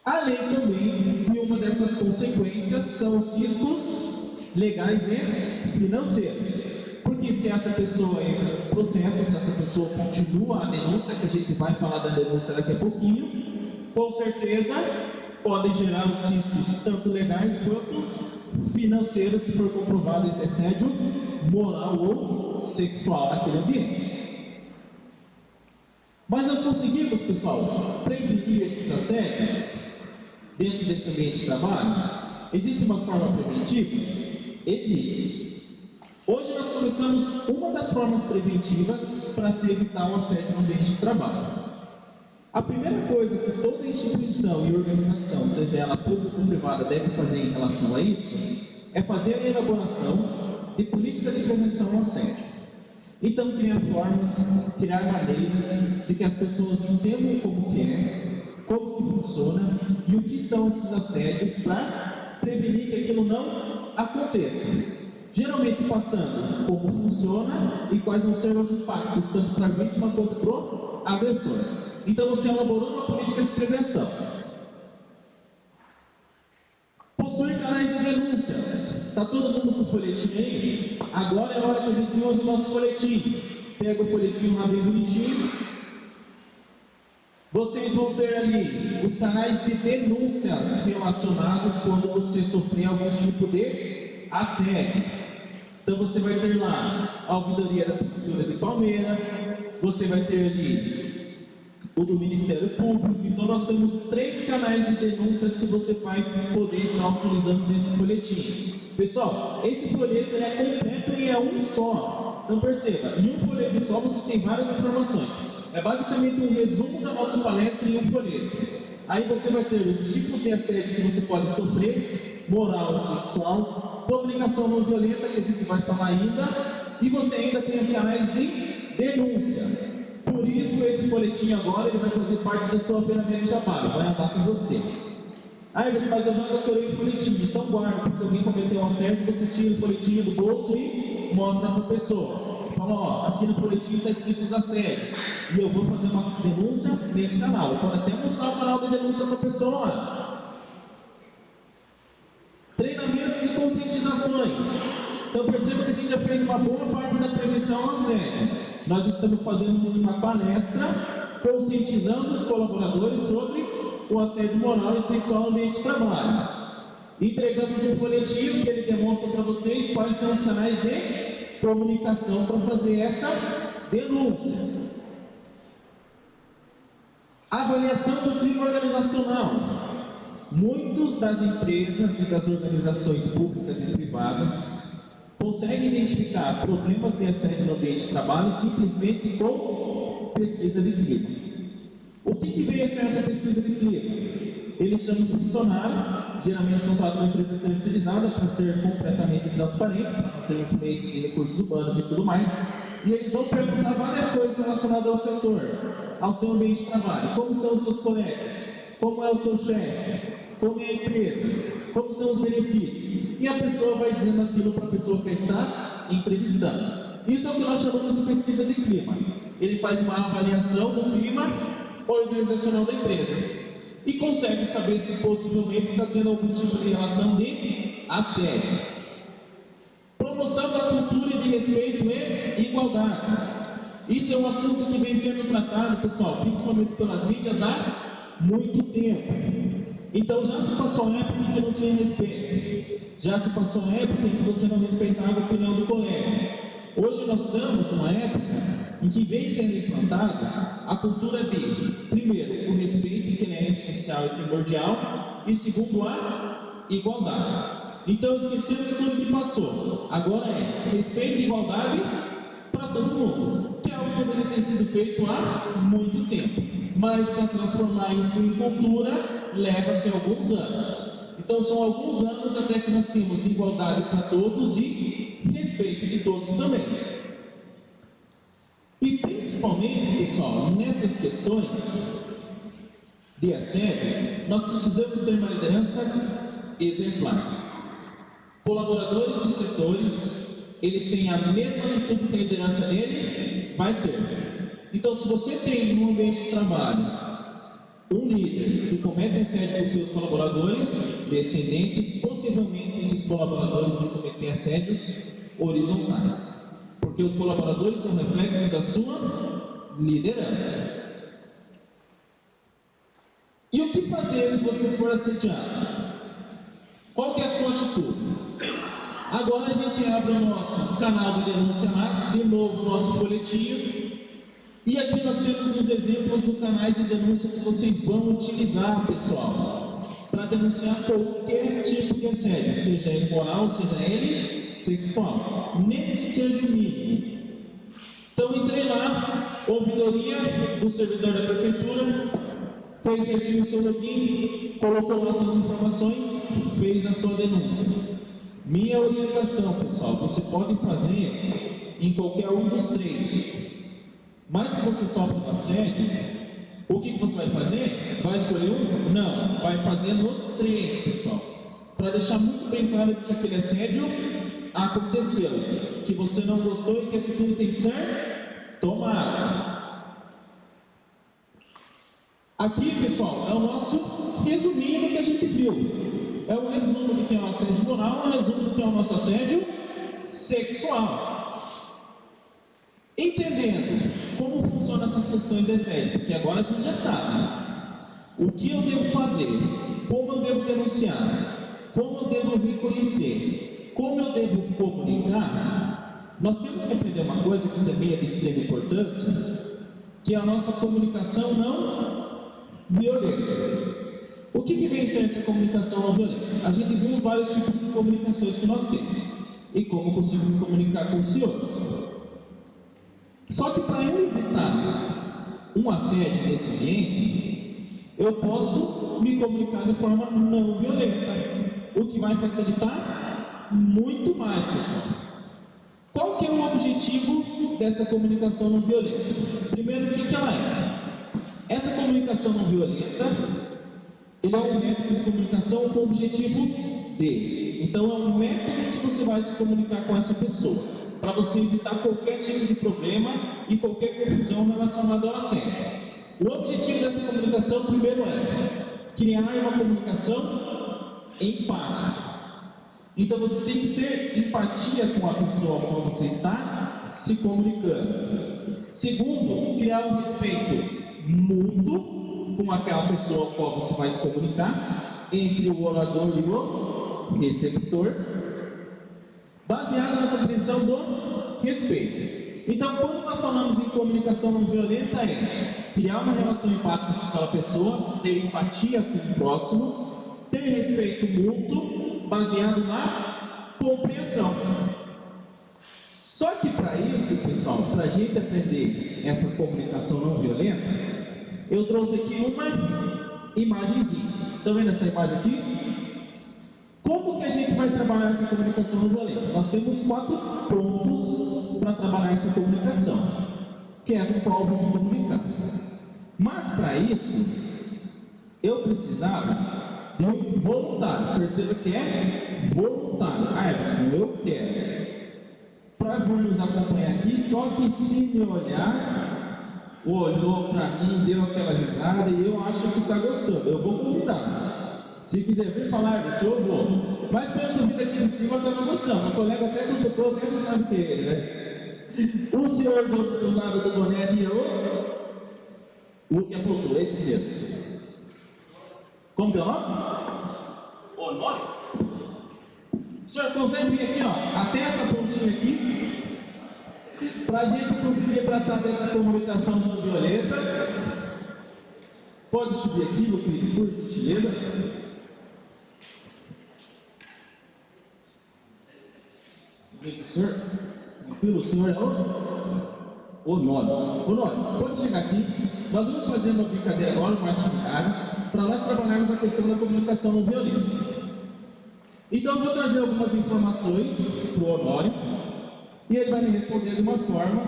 Além também que uma dessas consequências são os riscos legais e financeiros. Porque se essa pessoa entra no processo, se essa pessoa continua a denúncia, que a gente vai falar da denúncia daqui a pouquinho, com certeza podem gerar os riscos tanto legais quanto financeiros, se for comprovado esse assédio moral ou sexual naquele ambiente. Mas nós conseguimos, pessoal, prevenir esses assédios dentro desse ambiente de trabalho? Existe uma forma preventiva? Existe. Hoje nós começamos uma das formas preventivas para se evitar o assédio no ambiente de trabalho. A primeira coisa que toda instituição e organização, seja ela pública ou privada, deve fazer em relação a isso, é fazer a elaboração de políticas de prevenção ao assédio. Então, criar formas, criar maneiras de que as pessoas entendam como que é, como que funciona e o que são esses assédios para prevenir que aquilo não aconteça. Geralmente passando como funciona e quais vão ser os impactos, tanto para a vítima quanto para o agressor. Então você elaborou uma política de prevenção. Possui canais de denúncias. Está todo mundo com o folhetim aí? Agora é a hora que a gente usa o nosso folhetim. Pega o folhetim lá bem bonitinho. Vocês vão ter ali os canais de denúncias relacionados quando você sofrer algum tipo de assédio. Então você vai ter lá a ouvidoria da Prefeitura de Palmeira, você vai ter ali o do Ministério Público. Então nós temos 3 canais de denúncias que você vai poder estar utilizando nesse folhetim. Pessoal, esse folheto é completo e é um só. Então perceba, em um folheto só você tem várias informações. É basicamente um resumo da nossa palestra em um folheto. Aí você vai ter os tipos de assédio que você pode sofrer, moral e sexual, comunicação não violenta, que a gente vai falar ainda, e você ainda tem os canais de denúncia. Por isso, esse folhetim agora ele vai fazer parte da sua ferramenta de trabalho, vai andar com você. Aí você faz, eu já decorei o folhetim, então guarda, se alguém cometeu um assédio, você tira o folhetim do bolso e mostra para a pessoa. Fala, ó, aqui no folhetim está escrito os assédios, e eu vou fazer uma denúncia nesse canal. Eu pode até mostrar o canal de denúncia para a pessoa. Treinamentos e conscientizações. Então perceba que a gente já fez uma boa parte da prevenção ao assédio. Nós estamos fazendo uma palestra conscientizando os colaboradores sobre o assédio moral e sexual no ambiente de trabalho. Entregamos um folhetim que ele demonstra para vocês quais são os canais de comunicação para fazer essa denúncia. Avaliação do clima organizacional. Muitas das empresas e das organizações públicas e privadas conseguem identificar problemas de assédio no ambiente de trabalho simplesmente com pesquisa de clima. O que veio a ser essa pesquisa de clima? Ele chama de funcionário, geralmente contrata uma empresa terceirizada para ser completamente transparente, para não ter influência de recursos humanos e tudo mais. E eles vão perguntar várias coisas relacionadas ao setor, ao seu ambiente de trabalho. Como são os seus colegas? Como é o seu chefe? Como é a empresa? Como são os benefícios? E a pessoa vai dizendo aquilo para a pessoa que está entrevistando. Isso é o que nós chamamos de pesquisa de clima. Ele faz uma avaliação do clima organizacional da empresa e consegue saber se possivelmente está tendo algum tipo de relação de assédio. Promoção da cultura de respeito e igualdade. Isso é um assunto que vem sendo tratado, pessoal, principalmente pelas mídias há muito tempo. Então já se passou a época em que não tinha respeito. Já se passou a época em que você não respeitava a opinião do colega. Hoje nós estamos numa época em que vem sendo implantada a cultura de, primeiro, o respeito, que ele é essencial e primordial, e segundo, a igualdade. Então esquecemos tudo que passou. Agora é respeito e igualdade para todo mundo, que é algo que deveria ter sido feito há muito tempo. Mas para transformar isso em cultura, leva-se alguns anos. Então são alguns anos até que nós temos igualdade para todos e respeito de todos também. E principalmente, pessoal, nessas questões de assédio, nós precisamos ter uma liderança exemplar. Colaboradores dos setores, eles têm a mesma atitude que a liderança dele vai ter. Então, se você tem no ambiente de trabalho um líder que comete assédio com seus colaboradores, descendente, possivelmente esses colaboradores vão cometer assédios horizontais. Porque os colaboradores são reflexos da sua liderança. E o que fazer se você for assediado? Qual que é a sua atitude? Agora a gente abre o nosso canal de denúncia lá, de novo o nosso folhetinho. E aqui nós temos os exemplos do canais de denúncia que vocês vão utilizar, pessoal, para denunciar qualquer tipo de assédio, seja ele moral, seja ele sexual, nem que seja o mínimo. Então entrei lá, ouvidoria do servidor da prefeitura, fez aqui o seu login, colocou lá suas informações, fez a sua denúncia. Minha orientação, pessoal, você pode fazer em qualquer um dos três. Mas se você sofre um assédio, o que você vai fazer? Vai escolher um? Não, vai fazer nos três, pessoal. Para deixar muito bem claro que aquele assédio aconteceu, que você não gostou e que a atitude tem que ser tomada. Aqui, pessoal, é o nosso resuminho do que a gente viu. É um resumo do que é o assédio moral, um resumo do que é o nosso assédio sexual. Entendendo como funcionam essas questões de assédio, porque agora a gente já sabe o que eu devo fazer, como eu devo denunciar, como eu devo reconhecer, como eu devo comunicar. Nós temos que aprender uma coisa que também é de extrema importância, que é a nossa comunicação não violenta. O que vem ser essa comunicação não violenta? A gente viu os vários tipos de comunicações que nós temos e como consigo me comunicar com os senhores. Só que para eu evitar um assédio nesse ambiente, eu posso me comunicar de forma não violenta, o que vai facilitar muito mais, pessoal. Qual que é o objetivo dessa comunicação não violenta? Primeiro, o que ela é? Essa comunicação não violenta, ele é um método de comunicação com o objetivo de. Então é um método que você vai se comunicar com essa pessoa, para você evitar qualquer tipo de problema e qualquer confusão relacionada ao assédio. O objetivo dessa comunicação, primeiro, é criar uma comunicação empática. Então você tem que ter empatia com a pessoa com qual você está se comunicando. Segundo, criar um respeito mútuo com aquela pessoa com a qual você vai se comunicar, entre o orador e o receptor, baseada na compreensão do respeito. Então, quando nós falamos em comunicação não violenta, é criar uma relação empática com aquela pessoa, ter empatia com o próximo, ter respeito mútuo, baseado na compreensão. Só que para isso, pessoal, para a gente aprender essa comunicação não violenta, eu trouxe aqui uma imagenzinha. Estão vendo essa imagem aqui? Como que a gente vai trabalhar essa comunicação não violenta? Nós temos 4 pontos para trabalhar essa comunicação, que é com qual vamos comunicar. Mas para isso, eu precisava de um voluntário. Perceba que é voluntário. Everson, eu quero. Para nos acompanhar aqui, só que se me olhar, olhou para mim, deu aquela risada e eu acho que está gostando, eu vou convidar. Se quiser vir falar, eu vou. Mas pelo que eu vi aqui em cima, eu estava gostando. O colega até cutucou, até já sabe o que é ele, né? O senhor do lado do boné ali, o que apontou, esse mesmo. Como que é o nome? Honório? O senhor consegue vir aqui, ó, até essa pontinha aqui, para a gente conseguir tratar dessa comunicação não violenta. Pode subir aqui, meu querido, por gentileza. Vem com o senhor. Tranquilo, senhor é o Honório. Honório, pode chegar aqui. Nós vamos fazer uma brincadeira agora, uma atividade, para nós trabalharmos a questão da comunicação não violenta. Então eu vou trazer algumas informações para o Honório e ele vai me responder de uma forma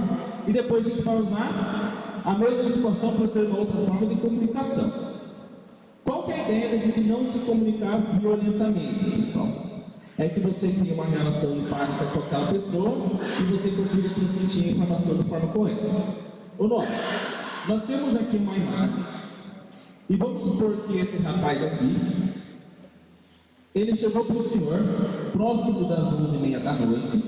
e depois a gente vai usar a mesma situação para ter uma outra forma de comunicação. Qual que é a ideia da gente não se comunicar violentamente, pessoal? É que você tenha uma relação empática com aquela pessoa e você consiga transmitir a informação de forma correta. Honório, nós temos aqui uma imagem e vamos supor que esse rapaz aqui ele chegou para o senhor, próximo das 11h30 da noite,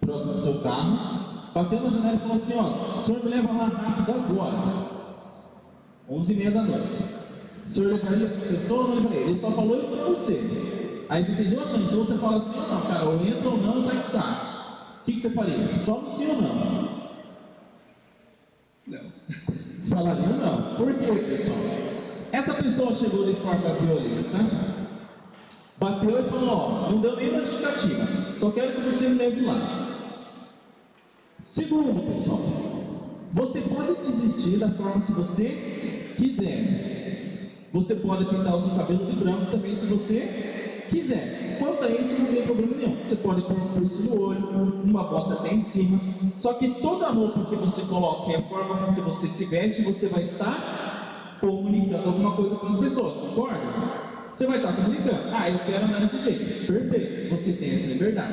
próximo do seu carro, bateu na janela e falou assim, ó, o senhor me leva lá rápido agora, 11h30 da noite. O senhor levaria essa pessoa ou não levaria? Ele só falou isso para você. Aí você entendeu a chance, ou você fala assim ou não, cara, ou entra ou não, sai que tá. O que você faria? Só no sim ou não? Não. Falaria não. Por quê, pessoal? Essa pessoa chegou de forma violenta, bateu e falou, ó, não deu nenhuma justificativa, só quero que você me leve lá. Segundo, pessoal, você pode se vestir da forma que você quiser. Você pode pintar o seu cabelo de branco também se você quiser. Quanto a isso, não tem problema nenhum. Você pode pôr um piercing no olho, uma bota até em cima. Só que toda roupa que você coloca e a forma com que você se veste, você vai estar comunicando alguma coisa com as pessoas, concorda? Você vai estar comunicando. Ah, eu quero andar desse jeito. Perfeito, você tem essa liberdade.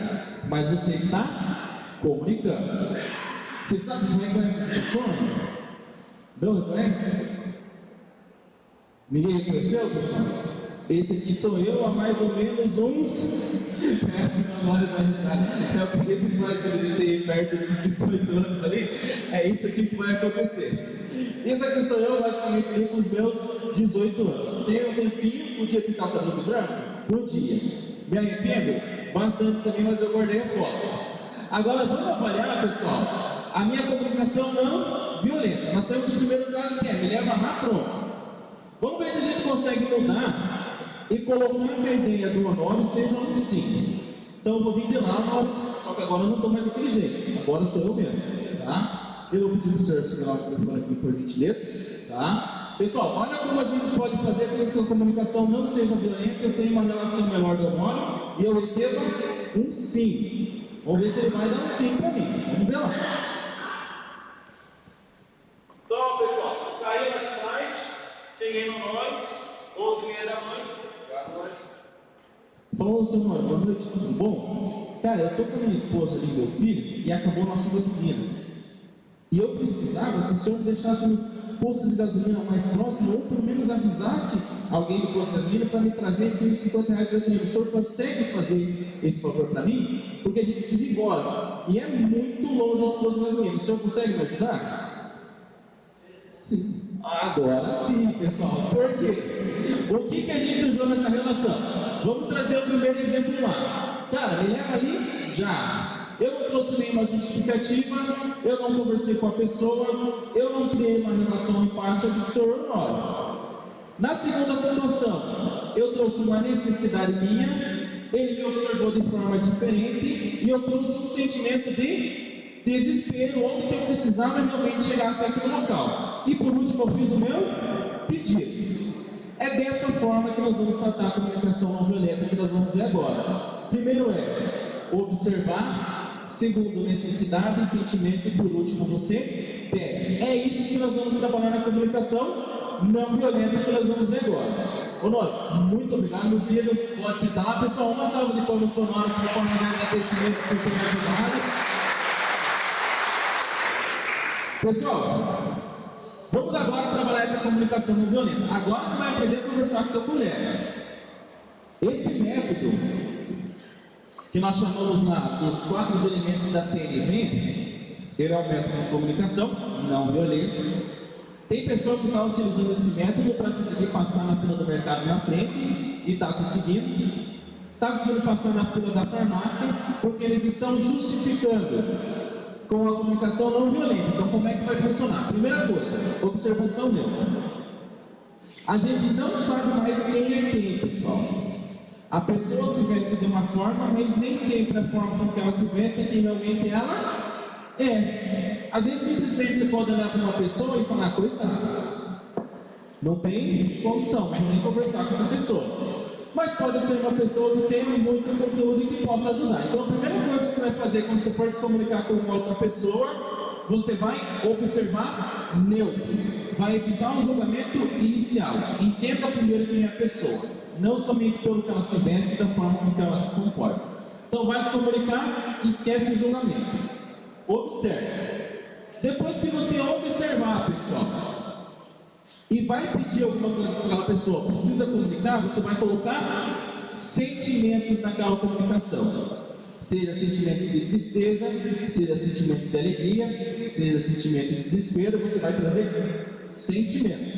Mas você está comunicando. Você sabe como é que essa funciona? Não reconhece? Ninguém reconheceu, pessoal? Esse aqui sou eu há mais ou menos uns. É o jeito que faz quando a gente tem perto dos 18 anos ali. É isso aqui que vai acontecer. Isso aqui sou eu, basicamente, ali com os meus 18 anos. Tem um tempinho, podia pintar o cabelo branco? Podia. Me arrependo? Bastante também, mas eu guardei a foto. Agora vamos avaliar, pessoal, a minha comunicação não violenta. Nós temos o primeiro caso que é, me leva lá, pronto. Vamos ver se a gente consegue mudar e colocar que a ideia do Honório seja um sim. Então eu vou vir de lá, Honório, só que agora eu não estou mais daquele jeito. Agora sou eu mesmo, tá? Eu vou pedir para o senhor segurar o telefone aqui, por gentileza, tá? Pessoal, olha como a gente pode fazer com que a comunicação não seja violenta. Eu tenho uma relação melhor do Honório e eu recebo um sim. Vamos ver se ele vai dar um sim para mim. Vamos ver lá. Então, pessoal, saiu lá de trás, cheguei no Honório, 11h30 da noite. Boa noite. Falou, seu Honório, boa noite, tudo bom? Cara, eu estou com a minha esposa ali, meu filho, e acabou nossa gasolina. E eu precisava que o senhor deixasse um posto de gasolina mais próximo, ou pelo menos avisasse alguém do posto de gasolina para me trazer aqui uns R$50 de gasolina. O senhor consegue fazer esse favor para mim? Porque a gente precisa ir embora. E é muito longe esse posto de gasolina. O senhor consegue me ajudar? Sim. Agora sim, pessoal. Por quê? O que a gente usou nessa relação? Vamos trazer o primeiro exemplo lá. Cara, me leva ali já. Eu não trouxe nenhuma justificativa, eu não conversei com a pessoa, eu não criei uma relação empática com o senhor Honório. Na segunda situação, eu trouxe uma necessidade minha, ele me observou de forma diferente e eu trouxe um sentimento de desespero, onde que eu precisava realmente chegar até aquele local. E por último, eu fiz o meu pedido. É dessa forma que nós vamos tratar a comunicação não violenta, que nós vamos ver agora. Primeiro é observar, segundo, necessidade e sentimento, e por último, você pede. É isso que nós vamos trabalhar na comunicação não violenta, que nós vamos ver agora. Honório, muito obrigado, meu querido. Pode citar, pessoal, uma salva de palmas para o Honório, de forma de agradecimento por ter me ajudado. Pessoal, vamos agora trabalhar essa comunicação não violenta. Agora você vai aprender a conversar com o teu colega. Esse método, que nós chamamos dos 4 elementos da CNV, ele é um método de comunicação não violento. Tem pessoa que está utilizando esse método para conseguir passar na fila do mercado na frente, e está conseguindo. Está conseguindo passar na fila da farmácia, porque eles estão justificando com a comunicação não violenta. Então, como é que vai funcionar? Primeira coisa, observação neutra. A gente não sabe mais quem é quem, pessoal. A pessoa se veste de uma forma, mas nem sempre a forma com que ela se veste é que realmente ela é. Às vezes, simplesmente você pode olhar para uma pessoa e falar, coitada, não tem condição de nem conversar com essa pessoa. Mas pode ser uma pessoa que tem muito conteúdo e que possa ajudar. Então, a primeira coisa que você vai fazer quando você for se comunicar com uma outra pessoa, você vai observar neutro. Vai evitar um julgamento inicial. Entenda primeiro quem é a pessoa, não somente pelo que ela se veste, da forma com que ela se comporta. Então, vai se comunicar e esquece o julgamento. Observe. Depois que você observar, pessoal, e vai pedir alguma coisa para aquela pessoa, precisa comunicar, você vai colocar sentimentos naquela comunicação. Seja sentimentos de tristeza, seja sentimentos de alegria, seja sentimentos de desespero, você vai trazer sentimentos.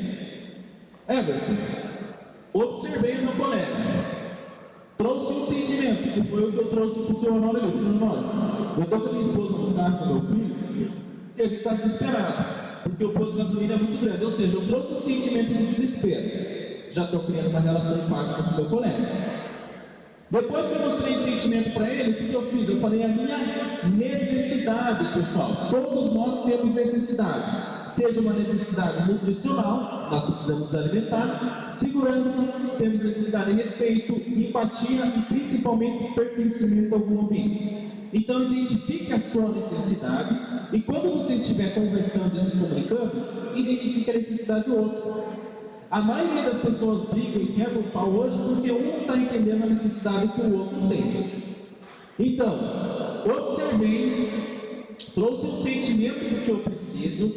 Everson, observei o meu colega. Trouxe um sentimento, que foi o que eu trouxe para o senhor Honório. Eu estou com a minha esposa no carro com o meu filho, e a gente está desesperado, porque o posto de gasolina é muito grande. Ou seja, eu trouxe um sentimento de desespero. Já estou criando uma relação empática com o meu colega. Depois que eu mostrei esse sentimento para ele, o que eu fiz? Eu falei a minha necessidade, pessoal. Todos nós temos necessidade. Seja uma necessidade nutricional, nós precisamos nos alimentar, segurança, temos necessidade de respeito, empatia e principalmente pertencimento a algum ambiente. Então identifique a sua necessidade e quando você estiver conversando e se comunicando, identifique a necessidade do outro. A maioria das pessoas brigam e quebram o pau hoje porque um não está entendendo a necessidade que o outro tem. Então, observei, trouxe um sentimento do que eu preciso,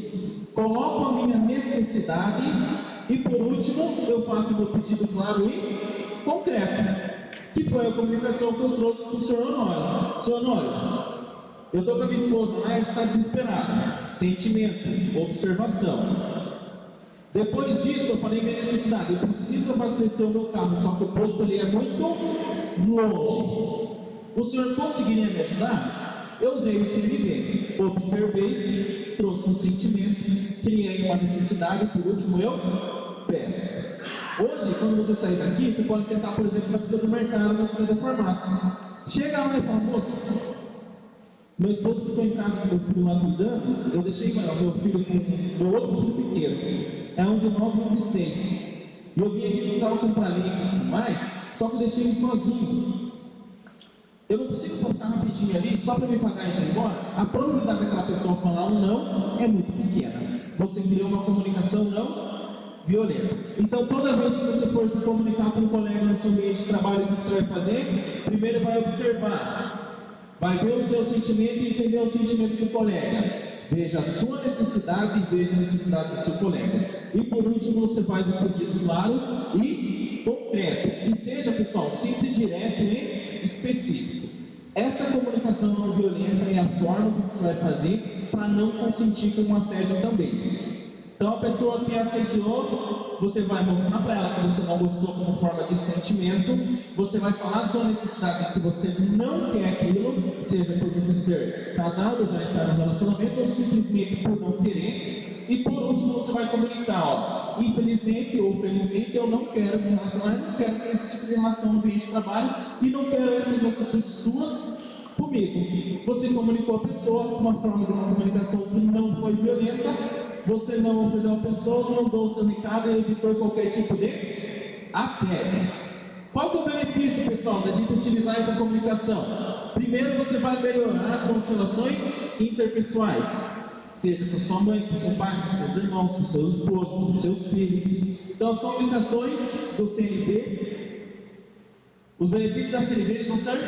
coloco a minha necessidade e por último eu faço meu pedido claro e concreto, que foi a comunicação que eu trouxe para o senhor Honório. Senhor Honório, eu estou com a minha esposa lá, ela está desesperada. Sentimento, observação. Depois disso, eu falei minha necessidade. Eu preciso abastecer o meu carro, só que o posto ali é muito longe. O senhor conseguiria me ajudar? Eu usei o CNV, observei, trouxe um sentimento, criei uma necessidade e por último eu peço. Hoje, quando você sair daqui, você pode tentar, por exemplo, na fila do mercado, na fila da farmácia. Chega lá e fala, moça, meu esposo ficou em casa com meu filho lá cuidando, eu deixei o meu filho com meu outro filho pequeno, é um de 9 e um de 6. E eu vim aqui, não precisava comprar leite e tudo mais, só que eu deixei ele sozinho. Eu não consigo passar rapidinho ali, só para me pagar e já ir embora. A probabilidade daquela pessoa falar um não é muito pequena. Você criou uma comunicação não violenta. Então, toda vez que você for se comunicar com um colega no seu ambiente de trabalho, o que você vai fazer? Primeiro vai observar, vai ver o seu sentimento e entender o sentimento do colega. Veja a sua necessidade e veja a necessidade do seu colega. E por último, você faz um pedido claro e concreto. E seja, pessoal, sempre direto e específico. Essa comunicação não violenta é a forma que você vai fazer para não consentir com um assédio também. Então a pessoa que assediou, você vai mostrar para ela que você não gostou como forma de sentimento, você vai falar a sua necessidade que você não quer aquilo, seja por você ser casado, já estar no relacionamento, ou simplesmente por não querer. E por último, você vai comunicar, ó, infelizmente ou felizmente, eu não quero me relacionar, eu não quero ter esse tipo de relação no ambiente de trabalho e não quero essas atitudes suas comigo. Você comunicou a pessoa com uma forma de uma comunicação que não foi violenta, você não ofendeu a pessoa, não mandou o seu recado e evitou qualquer tipo de assédio. Qual que é o benefício, pessoal, da gente utilizar essa comunicação? Primeiro, você vai melhorar suas relações interpessoais, seja com sua mãe, com seu pai, com seus irmãos, com seu esposo, com seus filhos. Então, as comunicações do CNV, os benefícios da CNV eles vão ser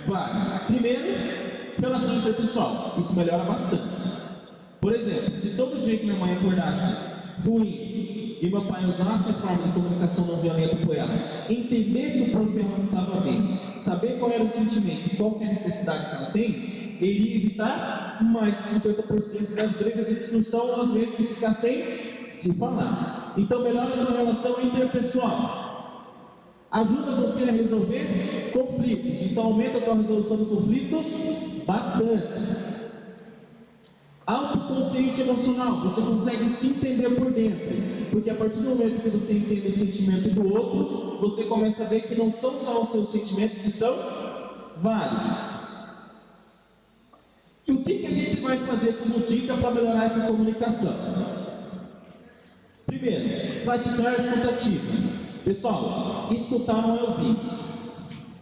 vários. Primeiro, relação interpessoal, isso melhora bastante. Por exemplo, se todo dia que minha mãe acordasse ruim e meu pai usasse a forma de comunicação não violenta com ela, entendesse o porquê ela não estava bem, saber qual era o sentimento, qual que é a necessidade que ela tem, iria evitar mais de 50% das brigas e discussão, às vezes de ficar sem se falar. Então melhora a sua relação interpessoal, ajuda você a resolver conflitos, então aumenta a sua resolução de conflitos bastante. Autoconsciência emocional, você consegue se entender por dentro, porque a partir do momento que você entende o sentimento do outro, você começa a ver que não são só os seus sentimentos, que são vários. E o que a gente vai fazer como dica para melhorar essa comunicação? Primeiro, praticar a escutativa. Pessoal, escutar não é ouvir.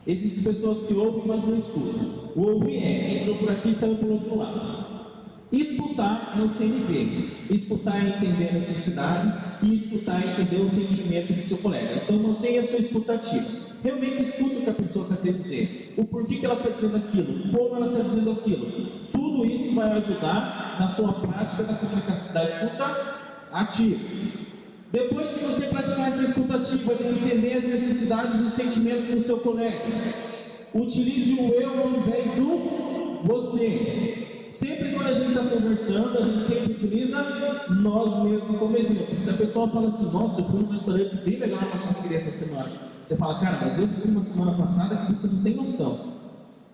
Existem pessoas que ouvem, mas não escutam. O ouvir entrou por aqui e saiu por outro lado. Escutar é o CNV. Escutar é entender a necessidade e escutar é entender o sentimento do seu colega. Então mantenha a sua escutativa. Realmente escuta o que a pessoa está querendo dizer. O porquê que ela está dizendo aquilo, como ela está dizendo aquilo. Tudo isso vai ajudar na sua prática da comunicação, da escuta ativa. Depois que você praticar essa escuta ativa de entender as necessidades e os sentimentos do seu colega, utilize o eu ao invés do você. Sempre quando a gente está conversando, a gente sempre utiliza nós mesmos como exemplo. Se a pessoa fala assim, nossa, eu fui num restaurante bem legal na Churrascaria essa semana. Você fala, cara, mas eu fui uma semana passada que você não tem noção.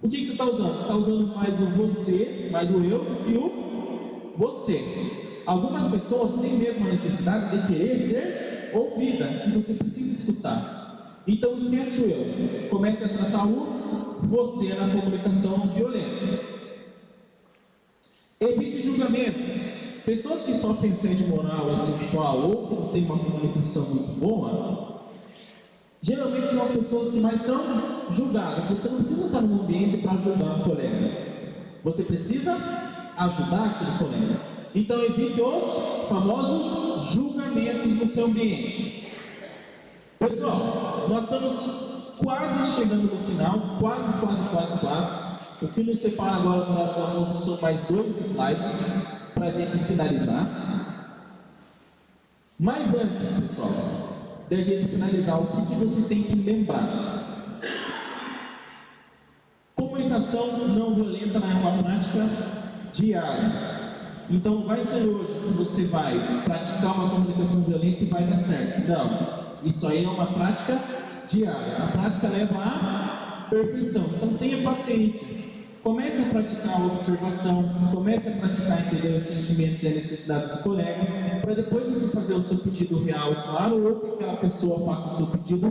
O que você está usando? Você está usando mais o você, mais o eu do que o você. Algumas pessoas têm mesmo a necessidade de querer ser ouvida e você precisa escutar. Então esquece o eu. Comece a tratar o você na comunicação não violenta. Evite julgamentos. Pessoas que sofrem assédio moral e sexual ou que não têm uma comunicação muito boa, geralmente são as pessoas que mais são julgadas. Você não precisa estar num ambiente para ajudar um colega. Você precisa ajudar aquele colega. Então evite os famosos julgamentos no seu ambiente. Pessoal, nós estamos quase chegando no final, quase. O que nos separa agora do lado do almoço são mais 2 slides para a gente finalizar. Mas antes, pessoal, de a gente finalizar, o que você tem que lembrar? Comunicação não violenta é uma prática diária. Então não vai ser hoje que você vai praticar uma comunicação violenta e vai dar certo. Não, isso aí é uma prática diária. A prática leva à perfeição. Então tenha paciência. Comece a praticar a observação, comece a praticar entender os sentimentos e as necessidades do colega, para depois você fazer o seu pedido real e claro, ou que aquela pessoa faça o seu pedido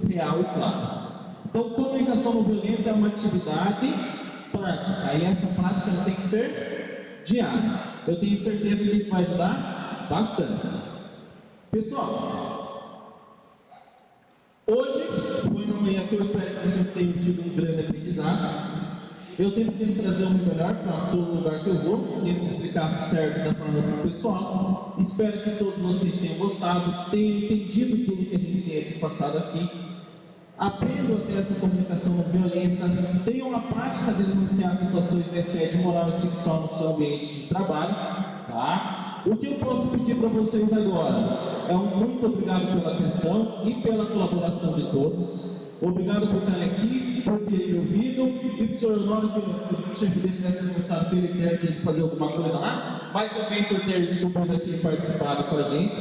real e claro. Então, comunicação não violenta é uma atividade prática, e essa prática ela tem que ser diária. Eu tenho certeza que isso vai ajudar bastante. Pessoal, hoje foi uma manhã que eu espero que vocês tenham tido um grande aprendizado. Eu sempre tento trazer o meu melhor para todo lugar que eu vou, tento explicar certo da forma para o pessoal. Espero que todos vocês tenham gostado, tenham entendido tudo que a gente tem se passado aqui. Aprendam a ter essa comunicação não violenta, tenham uma prática de denunciar situações de assédio moral e sexual no seu ambiente de trabalho. Tá? O que eu posso pedir para vocês agora é um muito obrigado pela atenção e pela colaboração de todos. Obrigado por estar aqui, por ter me ouvido e por o senhor Honório, que o chefe dele deve ter começado que ele deve ter que fazer alguma coisa lá, mas também por ter subido aqui e participado com a gente.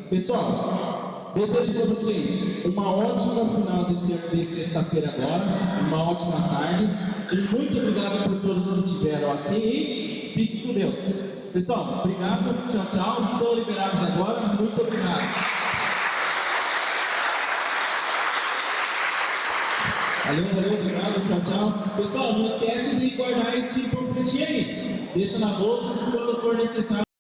Pessoal, desejo para vocês uma ótima final de sexta-feira agora, uma ótima tarde e muito obrigado por todos que estiveram aqui e fique com Deus. Pessoal, obrigado, tchau, tchau. Estão liberados agora, muito obrigado. Valeu, obrigado, tchau, tchau. Pessoal, não esquece de guardar esse panfletinho aí. Deixa na bolsa, quando for necessário.